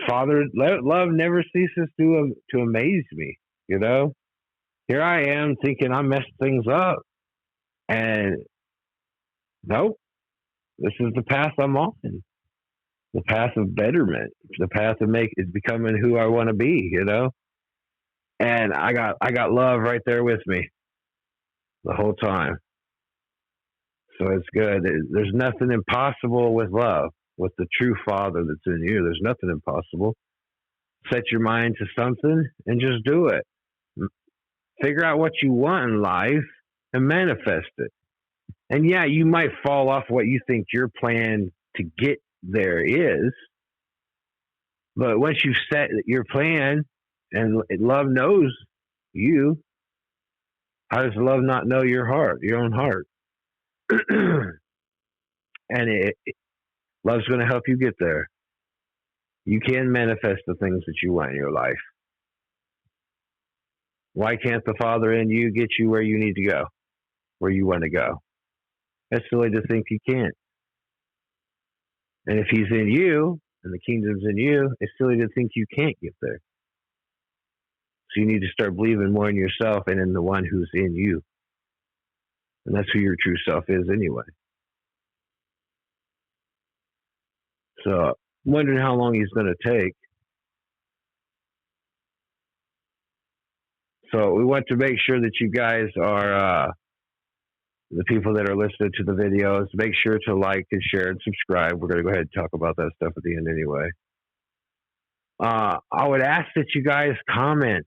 Father, love never ceases to amaze me, you know? Here I am thinking I messed things up. And nope, this is the path I'm on. The path of betterment. The path of becoming who I want to be, you know? And I got love right there with me the whole time. So it's good. There's nothing impossible with love, with the true Father that's in you. There's nothing impossible. Set your mind to something and just do it. Figure out what you want in life and manifest it. And yeah, you might fall off what you think your plan to get there is. But once you've set your plan and love knows you, how does love not know your heart, your own heart? And love's going to help you get there. You can manifest the things that you want in your life. Why can't the Father in you get you where you need to go, where you want to go? That's silly to think he can't. And if he's in you and the kingdom's in you, it's silly to think you can't get there. So you need to start believing more in yourself and in the one who's in you. And that's who your true self is anyway. So I'm wondering how long he's going to take. So we want to make sure that you guys are, the people that are listening to the videos, make sure to like and share and subscribe. We're going to go ahead and talk about that stuff at the end anyway. I would ask that you guys comment.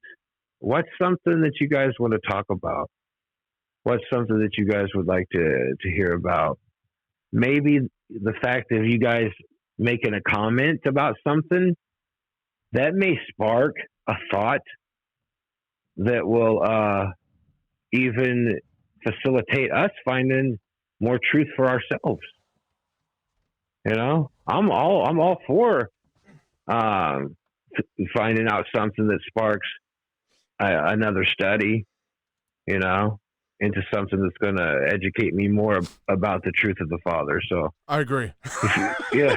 What's something that you guys want to talk about? What's something that you guys would like to hear about? Maybe the fact of you guys making a comment about something, that may spark a thought that will even facilitate us finding more truth for ourselves. You know, I'm all for finding out something that sparks another study, you know, into something that's going to educate me more about the truth of the Father. So I agree. yeah,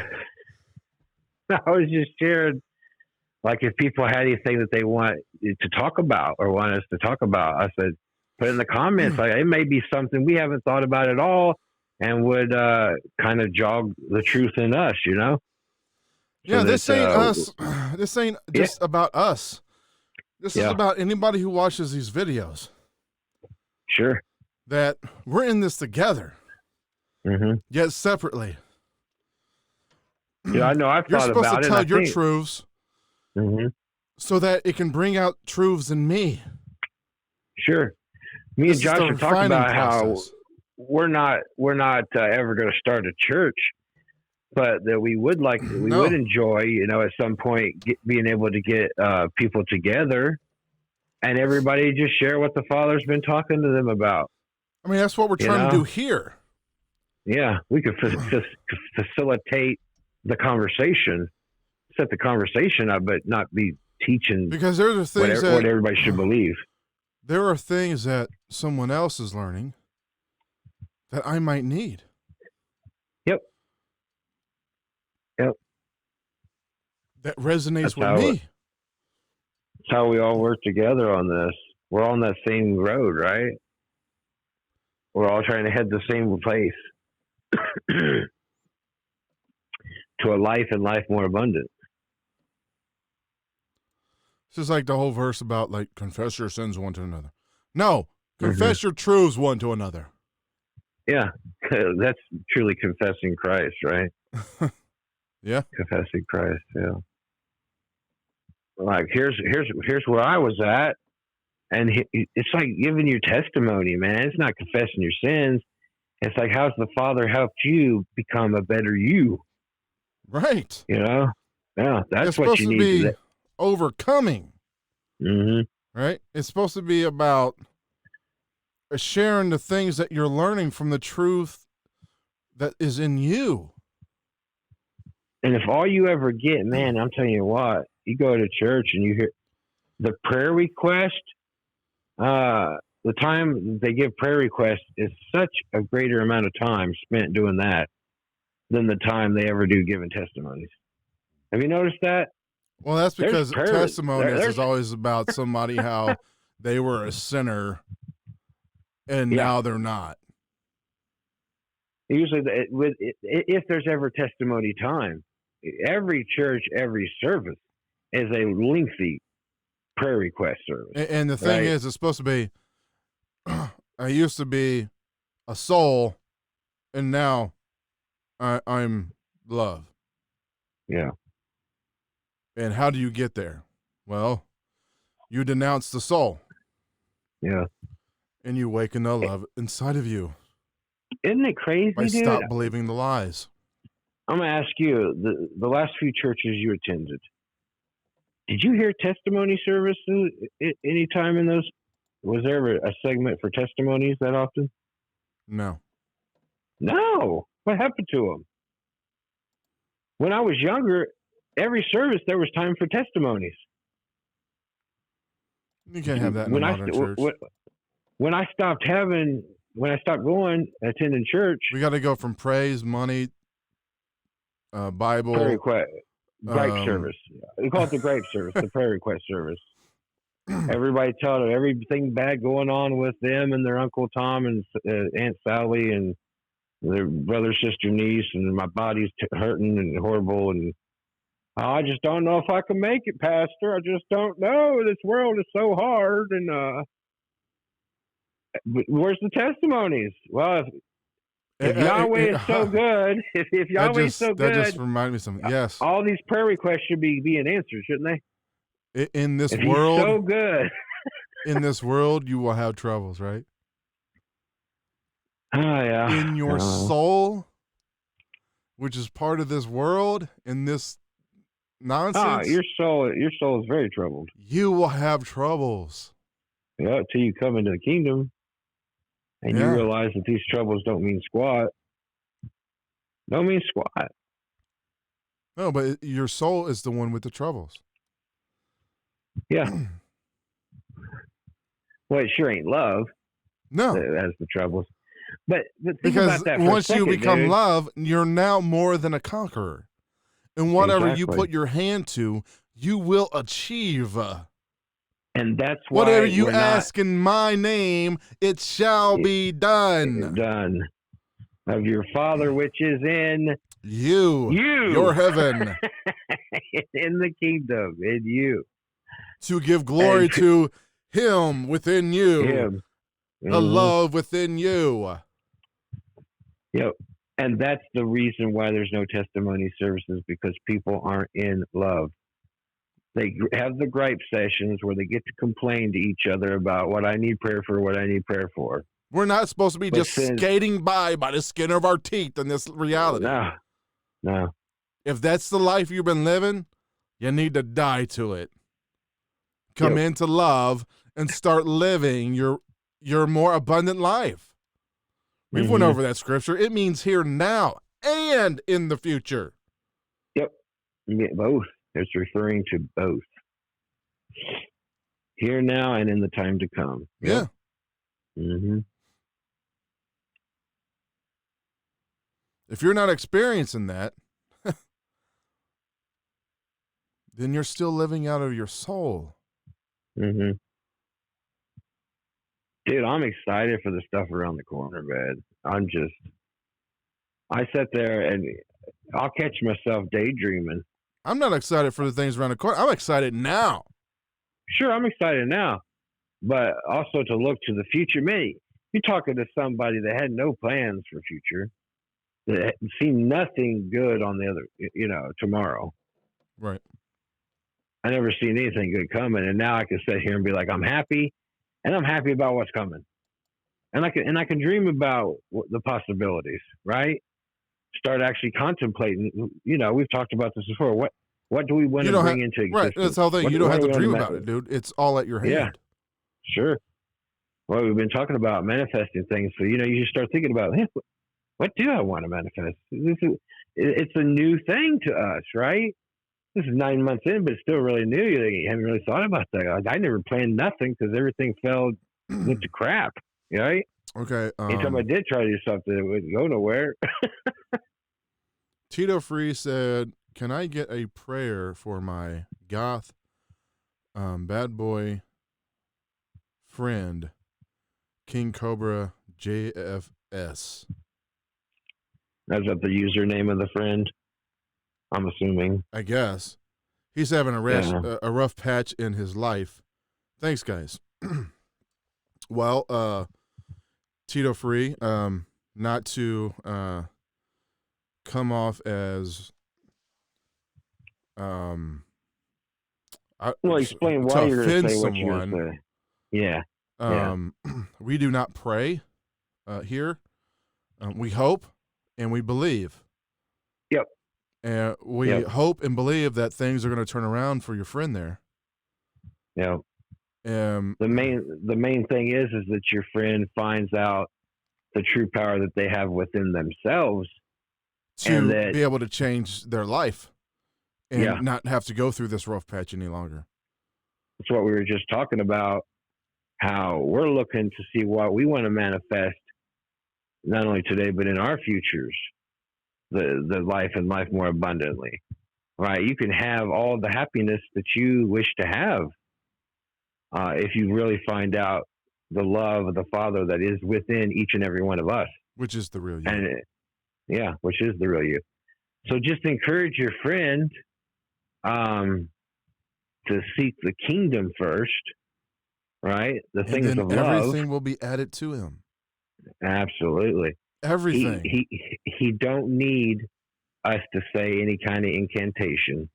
I was just sharing Like if people had anything that they want to talk about or want us to talk about, I said, put in the comments. Like it may be something we haven't thought about at all, and would kind of jog the truth in us, you know. Yeah, So this that, ain't us. This ain't just about us. This is Yeah. about anybody who watches these videos. Sure. That we're in this together, yet separately. Yeah, I know. I've You're thought supposed about to it. tell I your think, truths so that it can bring out truths in me. Sure. Me This and is Josh the have talked refining about how process. we're not ever going to start a church, but that we would enjoy, you know, at some point being able to get people together and everybody just share what the Father's been talking to them about. I mean, that's what we're trying to do here. Yeah, we could facilitate the conversation, set the conversation up, but not be teaching, because there are things what everybody should believe. There are things that someone else is learning that I might need. Yep. That resonates with me. That's how we all work together on this. We're all on that same road, right? We're all trying to head the same place. To a life and life more abundant. It's just like the whole verse about like confess your sins one to another. No, confess your truths one to another. Yeah, that's truly confessing Christ, right? Yeah, confessing Christ. Yeah. Like here's where I was at, and it's like giving your testimony, man. It's not confessing your sins. It's like how's the Father helped you become a better you. Right. You know? Yeah, that's it's what you need to be overcoming. Right? It's supposed to be about sharing the things that you're learning from the truth that is in you. And if all you ever get, man, I'm telling you what, you go to church and you hear the prayer request, the time they give prayer requests is such a greater amount of time spent doing that than the time they ever do giving testimonies. Have you noticed that? Well, that's because testimonies is always about somebody how they were a sinner and now they're not. Usually, if there's ever testimony time, every church, every service is a lengthy prayer request service. And the thing is, it's supposed to be, I used to be a soul, and now I'm love. Yeah. And how do you get there? Well, you denounce the soul. Yeah. And you waken the love inside of you. Isn't it crazy, dude? Stop believing the lies. I'm going to ask you, the last few churches you attended, did you hear testimony services any time in those? Was there ever a segment for testimonies that often? No. No. What happened to them? When I was younger, every service there was time for testimonies. You can't have that in a modern church. When I stopped going, attending church, we got to go from praise, money, Bible, prayer request, grape service. We call it the grape service, the prayer request service. Everybody telling them everything bad going on with them and their Uncle Tom and Aunt Sally and their brother, sister, niece, and my body's hurting and horrible, and I just don't know if I can make it, Pastor. I just don't know. This world is so hard, and where's the testimonies? Well, if Yahweh is so good, if Yahweh is so good, that just reminded me of something. Yes, all these prayer requests should be being answered, shouldn't they? In this if world, he's so good. In this world, you will have troubles, right? Oh yeah. In your soul, which is part of this world, in this nonsense. Your soul is very troubled. You will have troubles. Yeah, till you come into the kingdom. And you realize that these troubles don't mean squat. Don't mean squat. No, but your soul is the one with the troubles. Yeah. Well, it sure ain't love. No. That's the troubles. But think because about that once you become love, you're now more than a conqueror. And whatever you put your hand to, you will achieve. And that's Whatever why you we're not ask in my name, it shall be done. done. Of your Father which is in You, you. your heaven. In the kingdom, in you. To give glory And to him within you. him. The love within you. Yep. And that's the reason why there's no testimony services, because people aren't in love. They have the gripe sessions where they get to complain to each other about what I need prayer for, what I need prayer for. We're not supposed to be just skating by the skin of our teeth in this reality. No. If that's the life you've been living, you need to die to it. Come into love and start living your more abundant life. We've went over that scripture. It means here now and in the future. Yep. Yeah, both. It's referring to both. Here now and in the time to come. Yep. Yeah. If you're not experiencing that, then you're still living out of your soul. Dude, I'm excited for the stuff around the corner, man. I sit there and I'll catch myself daydreaming. I'm not excited for the things around the corner. I'm excited now. Sure, I'm excited now, but also to look to the future. Man, you're talking to somebody that had no plans for future, that had seen nothing good on the other, tomorrow. Right. I never seen anything good coming, and now I can sit here and be like, I'm happy, and I'm happy about what's coming, and I can dream about the possibilities, right? Start actually contemplating. We've talked about this before. What do we want to bring into existence? Right, that's the whole thing. You don't have to dream about it, dude. It's all at your hand. Yeah, sure. Well, we've been talking about manifesting things, so you just start thinking about, hey, what do I want to manifest? It's a new thing to us, right? This is 9 months in, but it's still really new. You haven't really thought about that. Like, I never planned nothing because everything went to crap, right? Okay. Anytime I did try to do something, it wouldn't go nowhere. Tito Free said, can I get a prayer for my goth bad boy friend, King Cobra JFS? That's the username of the friend, I'm assuming. I guess. He's having a rough patch in his life. Thanks, guys. Well, Tito Free, not to come off as explain why you're going to say what someone. you're going to say. Yeah. We do not pray here. We hope and we believe. Yep. And we hope and believe that things are going to turn around for your friend there. Yeah. The main thing is that your friend finds out the true power that they have within themselves to be able to change their life and not have to go through this rough patch any longer. That's what we were just talking about, how we're looking to see what we want to manifest, not only today, but in our futures, the life and life more abundantly, right? You can have all the happiness that you wish to have if you really find out the love of the Father that is within each and every one of us. Which is the real you. And which is the real you. So just encourage your friend to seek the kingdom first, right? The things of love. Everything will be added to him. Absolutely. Everything. He don't need us to say any kind of incantation.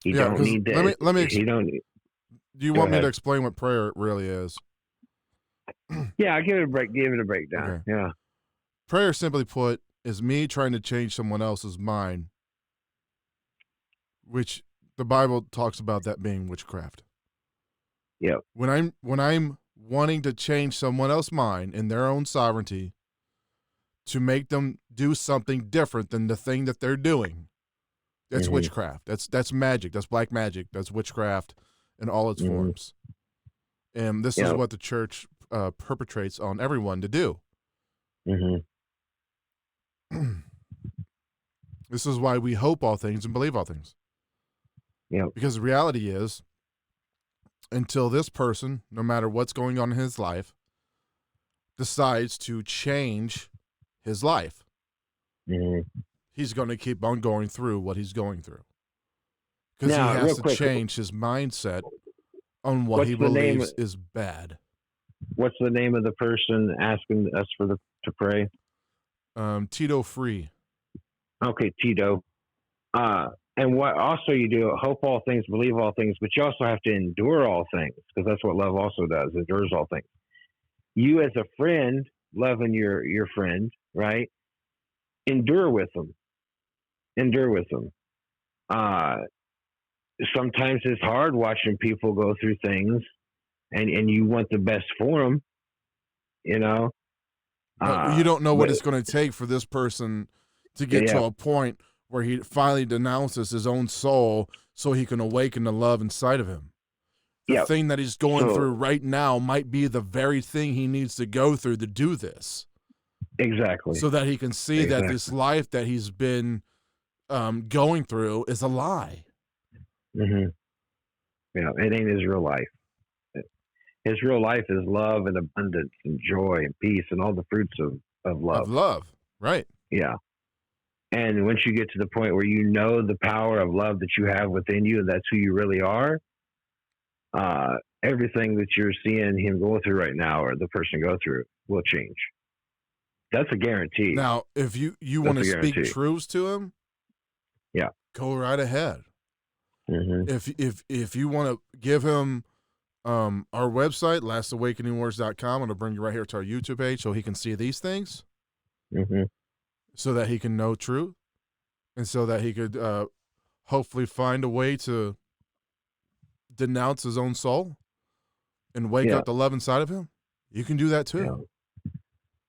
He don't need that. Let me. He don't. Do you want me to explain what prayer really is? Yeah, I'll give it a break. Give it a breakdown. Okay. Yeah. Prayer, simply put, is me trying to change someone else's mind, which the Bible talks about that being witchcraft. Yeah. When I'm wanting to change someone else's mind in their own sovereignty to make them do something different than the thing that they're doing, that's witchcraft. That's magic. That's black magic. That's witchcraft in all its forms. And this is what the church perpetrates on everyone to do. This is why we hope all things and believe all things. Yep. Because the reality is, until this person, no matter what's going on in his life, decides to change his life, hmm he's going to keep on going through what he's going through. Because he Now, has real to quick, change his mindset on what what's he the name? believes is bad. What's the name of the person asking us to pray? Tito Free. Okay, Tito. And what also you do, hope all things, believe all things, but you also have to endure all things, because that's what love also does, endures all things. You as a friend, loving your friend, right? Endure with them. Endure with them. Uh, Sometimes it's hard watching people go through things, and you want the best for them, you know. But you don't know what But it's going to take for this person to get to yeah, a point where he finally denounces his own soul so he can awaken the love inside of him. The yeah. thing that he's going So through right now might be the very thing he needs to go through to do this, exactly, so that he can see that this exactly. life that he's been going through is a lie. hmm Yeah, it ain't his real life. His real life is love and abundance and joy and peace and all the fruits of Of love. love, right? Yeah. And once you get to the point where you know the power of love that you have within you and that's who you really are, everything that you're seeing him go through right now or the person go through will change. That's a guarantee. Now, if you want That's to a speak guarantee. truths to him, Yeah. go right ahead. hmm If you want to give him our website, lastawakeningwords.com, it'll bring you right here to our YouTube page so he can see these things, hmm so that he can know truth, and so that he could hopefully find a way to denounce his own soul and wake Yeah. up the love inside of him. You can do that too. Yeah.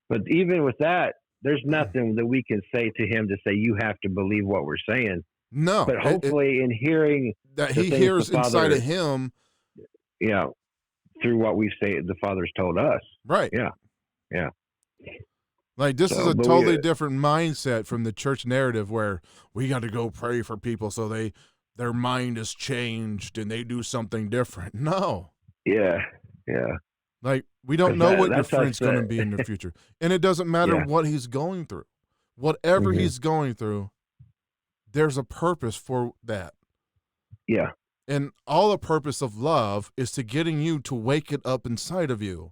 But even with that, there's nothing that we can say to him to say, you have to believe what we're saying. No, But hopefully, in hearing that the he things the hears inside of Father, him, yeah, through what we say, the Father's told us. right? Yeah. Yeah. Like, this is So, a but we, totally different mindset from the church narrative where we got to go pray for people so their mind is changed and they do something different. No. yeah, yeah. Like, we don't Because know what your that's us. friend's going to be in the future. And it doesn't matter Yeah. what he's going through. Whatever hmm he's going through, there's a purpose for that. Yeah. And all the purpose of love is to getting you to wake it up inside of you.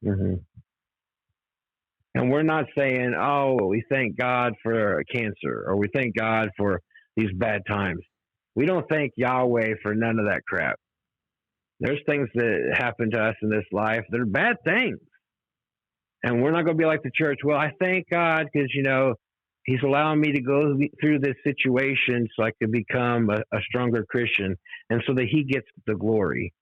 hmm And we're not saying, oh, we thank God for cancer or we thank God for these bad times. We don't thank Yahweh for none of that crap. There's things that happen to us in this life that are bad things. And we're not going to be like the church. Well, I thank God because, He's allowing me to go through this situation so I could become a stronger Christian and so that He gets the glory.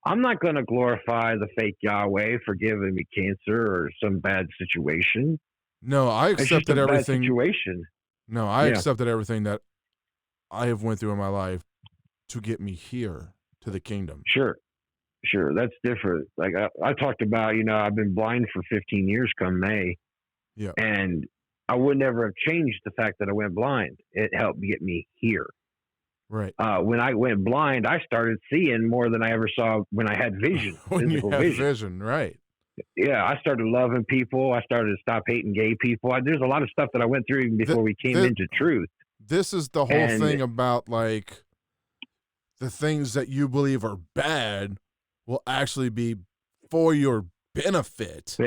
I'm not going to glorify the fake Yahweh for giving me cancer or some bad situation. No, I It's just a accepted bad everything. situation. No, I Yeah, accepted everything that I have went through in my life to get me here to the kingdom. sure. That's different. Like I talked about, I've been blind for 15 years come May, Yeah. and I would never have changed the fact that I went blind. It helped get me here. Right. When I went blind, I started seeing more than I ever saw when I had vision, When you physical have vision. vision, right. Yeah, I started loving people. I started to stop hating gay people. There's a lot of stuff that I went through even before we came into truth. This is the whole And thing about, like, the things that you believe are bad will actually be for your benefit.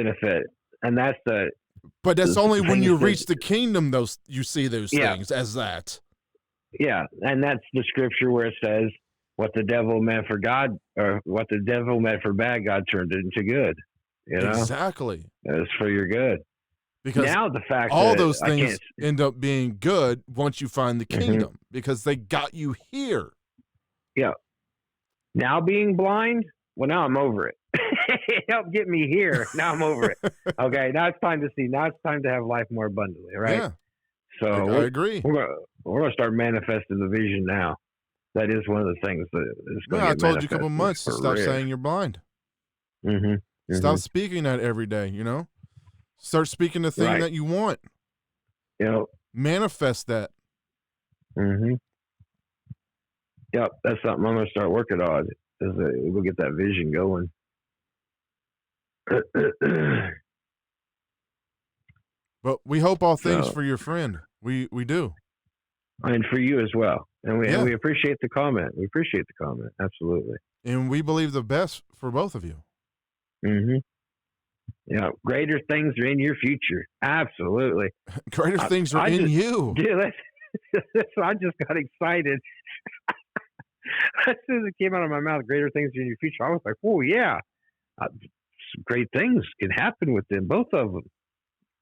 and that's But that's only when things you that, reach the kingdom you see those yeah, things as that. yeah, and that's the scripture where it says, "What the devil meant for God, or what the devil meant for bad, God turned it into good." Exactly. It's for your good. Because Now the fact all that those I can't, things end up being good once you find the hmm kingdom, because they got you here. yeah, now being blind, well, now I'm over it. It helped get me here. Now I'm over it. Okay, now it's time to see. Now it's time to have life more abundantly, right? Yeah, So I agree. we're gonna start manifesting the vision now. That is one of the things that is going Yeah, to I get told you a couple manifested months to for stop real. saying you're blind. Mm-hmm. Stop speaking that every day, Start speaking the thing Right. that you want. Yep. Manifest that. Mm-hmm. Yep, that's something I'm gonna start working on. We'll get that vision going. But we hope all things So, for your friend. We do. and for you as well. And Yeah. we appreciate the comment. We appreciate the comment. Absolutely. And we believe the best for both of you. Mm-hmm. Yeah, greater things are in your future. Absolutely. Greater things are in you. Dude, I just got excited. As soon as it came out of my mouth, greater things are in your future. I was like, oh, yeah. Some great things can happen with them, both of them.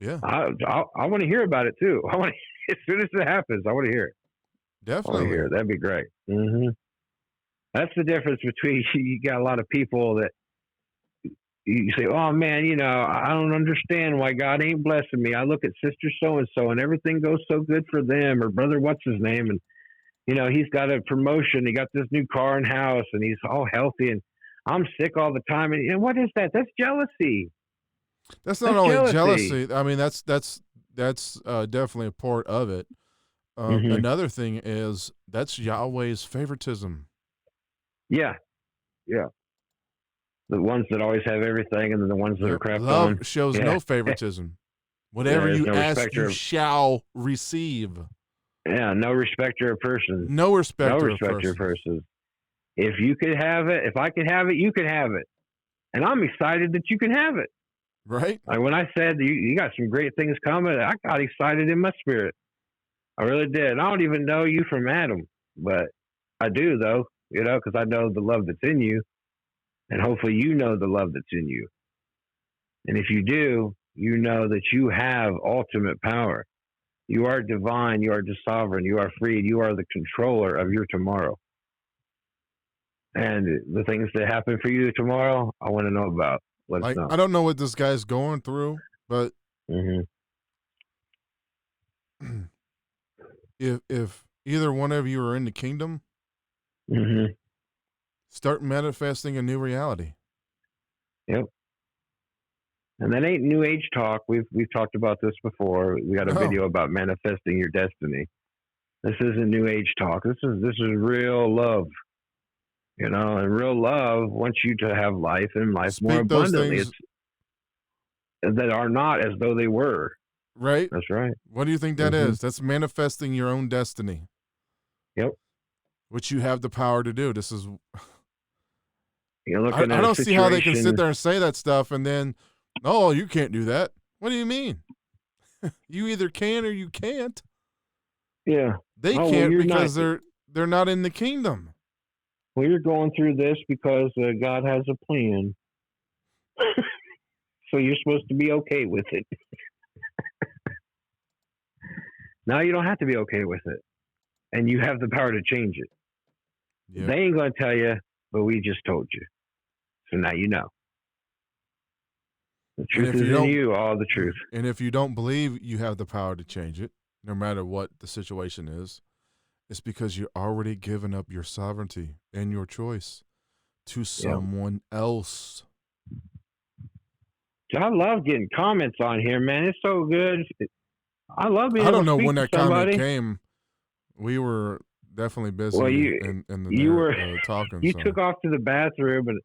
Yeah. I want to hear about it, too. As soon as it happens, I want to hear it. Definitely. I want to hear it. That'd be great. Mm-hmm. That's the difference between you got a lot of people that you say, oh man, I don't understand why God ain't blessing me. I look at sister so and so and everything goes so good for them, or brother, what's his name? And, he's got a promotion. He got this new car and house and he's all healthy and I'm sick all the time. And what is that? That's jealousy. That's not only jealousy. I mean, that's definitely a part of it. Mm-hmm. Another thing is that's Yahweh's favoritism. Yeah. Yeah. The ones that always have everything, and then the ones that are crapped Love on. shows no favoritism. Whatever you ask, you shall receive. Yeah, no respecter of persons. No respecter of persons. If you could have it, if I could have it, you could have it. And I'm excited that you can have it. Right? Like when I said you got some great things coming, I got excited in my spirit. I really did. I don't even know you from Adam, but I do, though, because I know the love that's in you. And hopefully you know the love that's in you. And if you do, you know that you have ultimate power. You are divine. You are sovereign. You are free. You are the controller of your tomorrow. And the things that happen for you tomorrow, I want to know about. Let us know. I don't know what this guy's going through, but if either one of you are in the kingdom, start manifesting a new reality. Yep. And that ain't new age talk. We've talked about this before. We got a video about manifesting your destiny. This isn't new age talk. This is real love. And real love wants you to have life and life more abundantly. That are not as though they were. Right. That's right. What do you think that is? That's manifesting your own destiny. Yep. Which you have the power to do. This is. I don't see how they can sit there and say that stuff and then, oh, you can't do that. What do you mean? You either can or you can't. Yeah. They can't because they're not in the kingdom. Well, you're going through this because God has a plan. So you're supposed to be okay with it. Now you don't have to be okay with it. And you have the power to change it. Yep. They ain't going to tell you, but we just told you. So now you know. The truth is in you, all the truth. And if you don't believe you have the power to change it, no matter what the situation is, it's because you're already given up your sovereignty and your choice to someone else. I love getting comments on here, man. It's so good. I love being I don't able to know when that comment somebody. came. We were definitely busy talking. You took off to the bathroom, and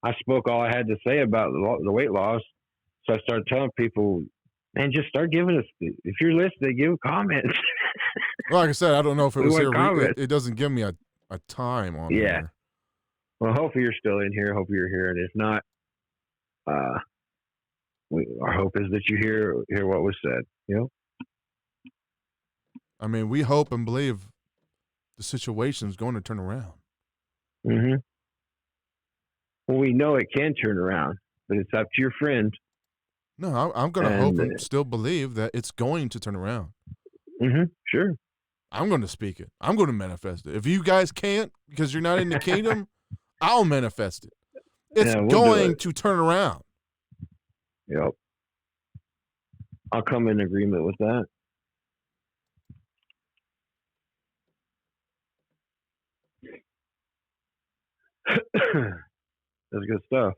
I spoke all I had to say about the weight loss. So I started telling people, man, just start giving us, if you're listening, give comments. Well, like I said, I don't know if it was here. It doesn't give me a time on here. Well, hopefully you're still in here. Hope you're here. And if not, our hope is that you hear what was said. I mean, we hope and believe the situation is going to turn around. Mm-hmm. Well, we know it can turn around, but it's up to your friend. No, I'm going to hope and still believe that it's going to turn around. Mm-hmm. Sure. I'm going to speak it. I'm going to manifest it. If you guys can't because you're not in the kingdom, I'll manifest it. It's going to turn around. Yep. I'll come in agreement with that. That's good stuff.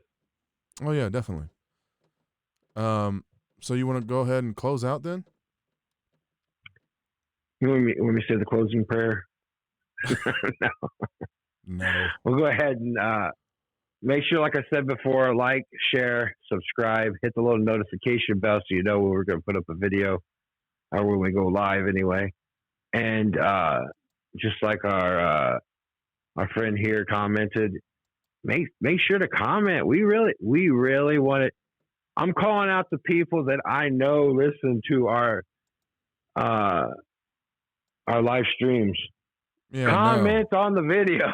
Oh yeah, definitely. So you want to go ahead and close out then? You want me to say the closing prayer? No. No. We'll go ahead and make sure, like I said before, like, share, subscribe, hit the little notification bell so you know when we're going to put up a video or when we go live anyway. And just like our friend here commented, make sure to comment. We really want it. I'm calling out the people that I know listen to our live streams. Yeah, comment on the video.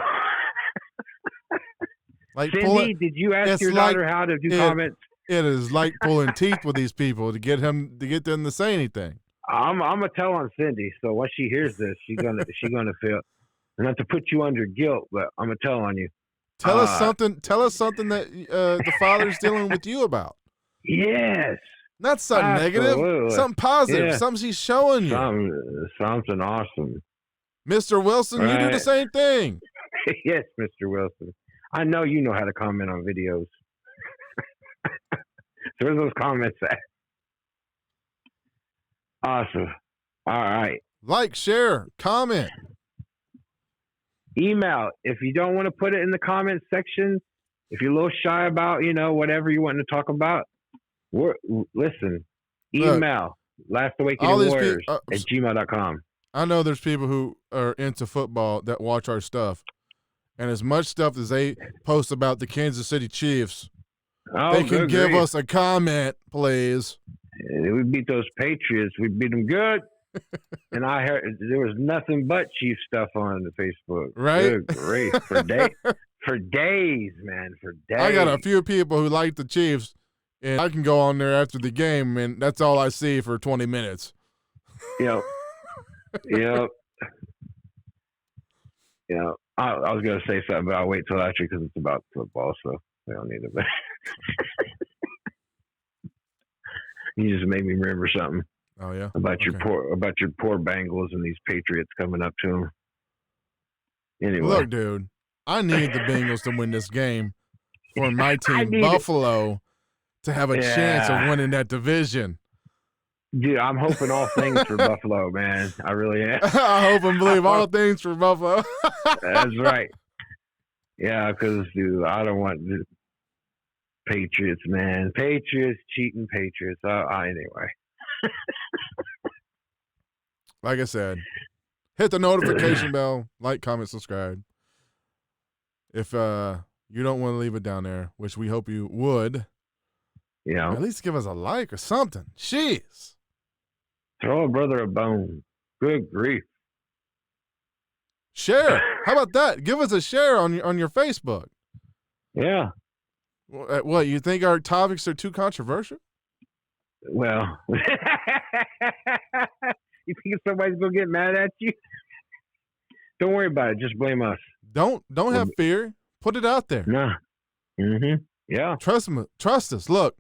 Like Cindy, did you ask your daughter how to do comments? It is like pulling teeth with these people to get them to say anything. I'm gonna tell on Cindy. So once she hears this, she's gonna feel, not to put you under guilt, but I'm gonna tell on you. Tell us something. Tell us something that the father's dealing with you about. Yes. Not something negative. Something positive. Something she's showing you. Something awesome. Mr. Wilson, you do the same thing. Yes, Mr. Wilson. I know you know how to comment on videos. So where's those comments at? Awesome. All right. Like, share, comment. Email. If you don't want to put it in the comment section, if you're a little shy about, whatever you want to talk about, listen. Email. LastAwakeningWarriors at gmail.com. I know there's people who are into football that watch our stuff. And as much stuff as they post about the Kansas City Chiefs, they can give us a comment, please. We beat those Patriots. We beat them good. And I heard there was nothing but Chief stuff on the Facebook. Right? Good grief. For days, man. For days. I got a few people who like the Chiefs, and I can go on there after the game, and that's all I see for 20 minutes. Yep. I was going to say something, but I'll wait till after because it's about football, so we don't need it. But you just made me remember something. Oh yeah, about your poor Bengals and these Patriots coming up to them. Anyway, look, dude, I need the Bengals to win this game for my team, Buffalo, to have a chance of winning that division. Dude, I'm hoping all things for Buffalo, man. I really am. I hope and believe all things for Buffalo. That's right. Yeah, because, dude, I don't want the Patriots, man. Patriots, cheating Patriots. Anyway. Like I said, hit the notification bell, like, comment, subscribe. If you don't want to leave it down there, which we hope you would, at least give us a like or something. Jeez. Throw a brother a bone. Good grief. Share. How about that? Give us a share on your Facebook. Yeah. What, you think our topics are too controversial? Well, you think somebody's going to get mad at you? Don't worry about it. Just blame us. Don't have fear. Put it out there. Nah. Mm-hmm. Yeah. Trust us. Look,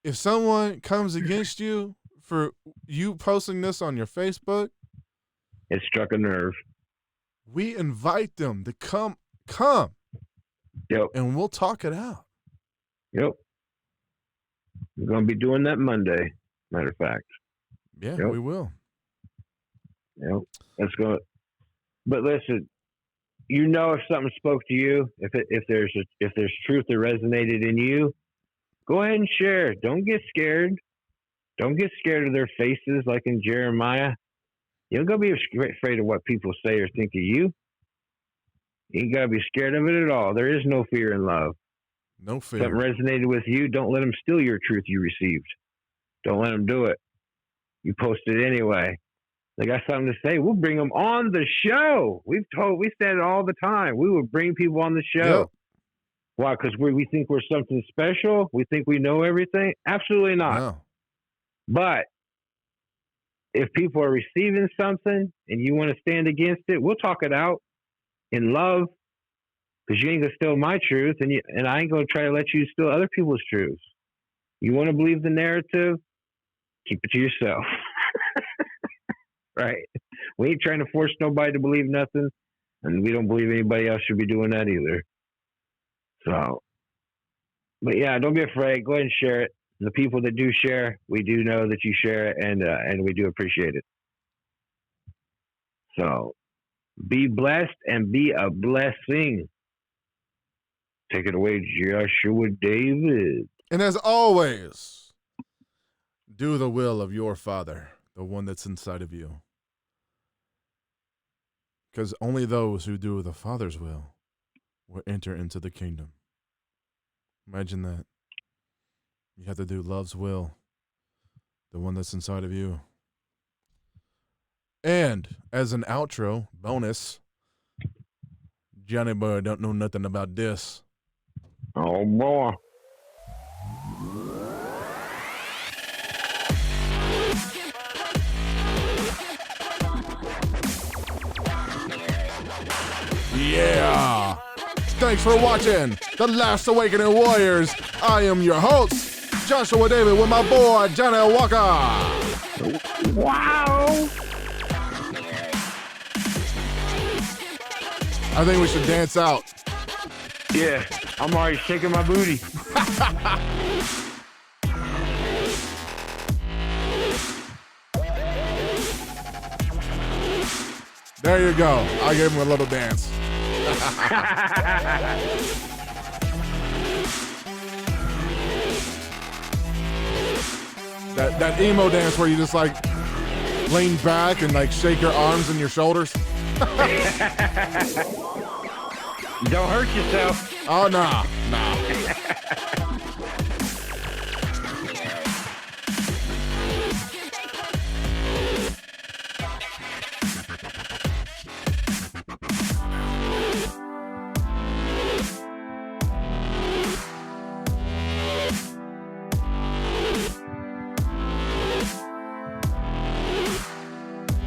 if someone comes against you for you posting this on your Facebook, it struck a nerve. We invite them to come. Yep. And we'll talk it out. Yep. We're going to be doing that Monday, matter of fact. Yeah, we will. Yep. Let's go. But listen, if something spoke to you, if there's truth that resonated in you, go ahead and share. Don't get scared. Don't get scared of their faces like in Jeremiah. You don't got to be afraid of what people say or think of you. You ain't got to be scared of it at all. There is no fear in love. No fear. Something resonated with you, don't let them steal your truth you received. Don't let them do it. You post it anyway. They got something to say. We'll bring them on the show. We said it all the time. We would bring people on the show. Yep. Why? Because we think we're something special? We think we know everything? Absolutely not. No. But if people are receiving something and you want to stand against it, we'll talk it out in love, because you ain't going to steal my truth, and I ain't going to try to let you steal other people's truths. You want to believe the narrative? Keep it to yourself. Right? We ain't trying to force nobody to believe nothing, and we don't believe anybody else should be doing that either. So, but yeah, don't be afraid. Go ahead and share it. The people that do share, we do know that you share it, and we do appreciate it. So, Be blessed and be a blessing. Take it away, Joshua David. And as always, do the will of your Father, the one that's inside of you. Because only those who do the Father's will enter into the kingdom. Imagine that. You have to do love's will, the one that's inside of you. And as an outro bonus, Johnny Boy don't know nothing about this. Oh boy. Yeah. Thanks for watching The Last Awakening Warriors. I am your host, Joshua David, with my boy, Johnny Walker. Wow. I think we should dance out. Yeah, I'm already shaking my booty. There you go. I gave him a little dance. that emo dance where you just like lean back and like shake your arms and your shoulders. Don't hurt yourself. Oh, nah.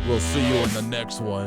We'll see you in the next one.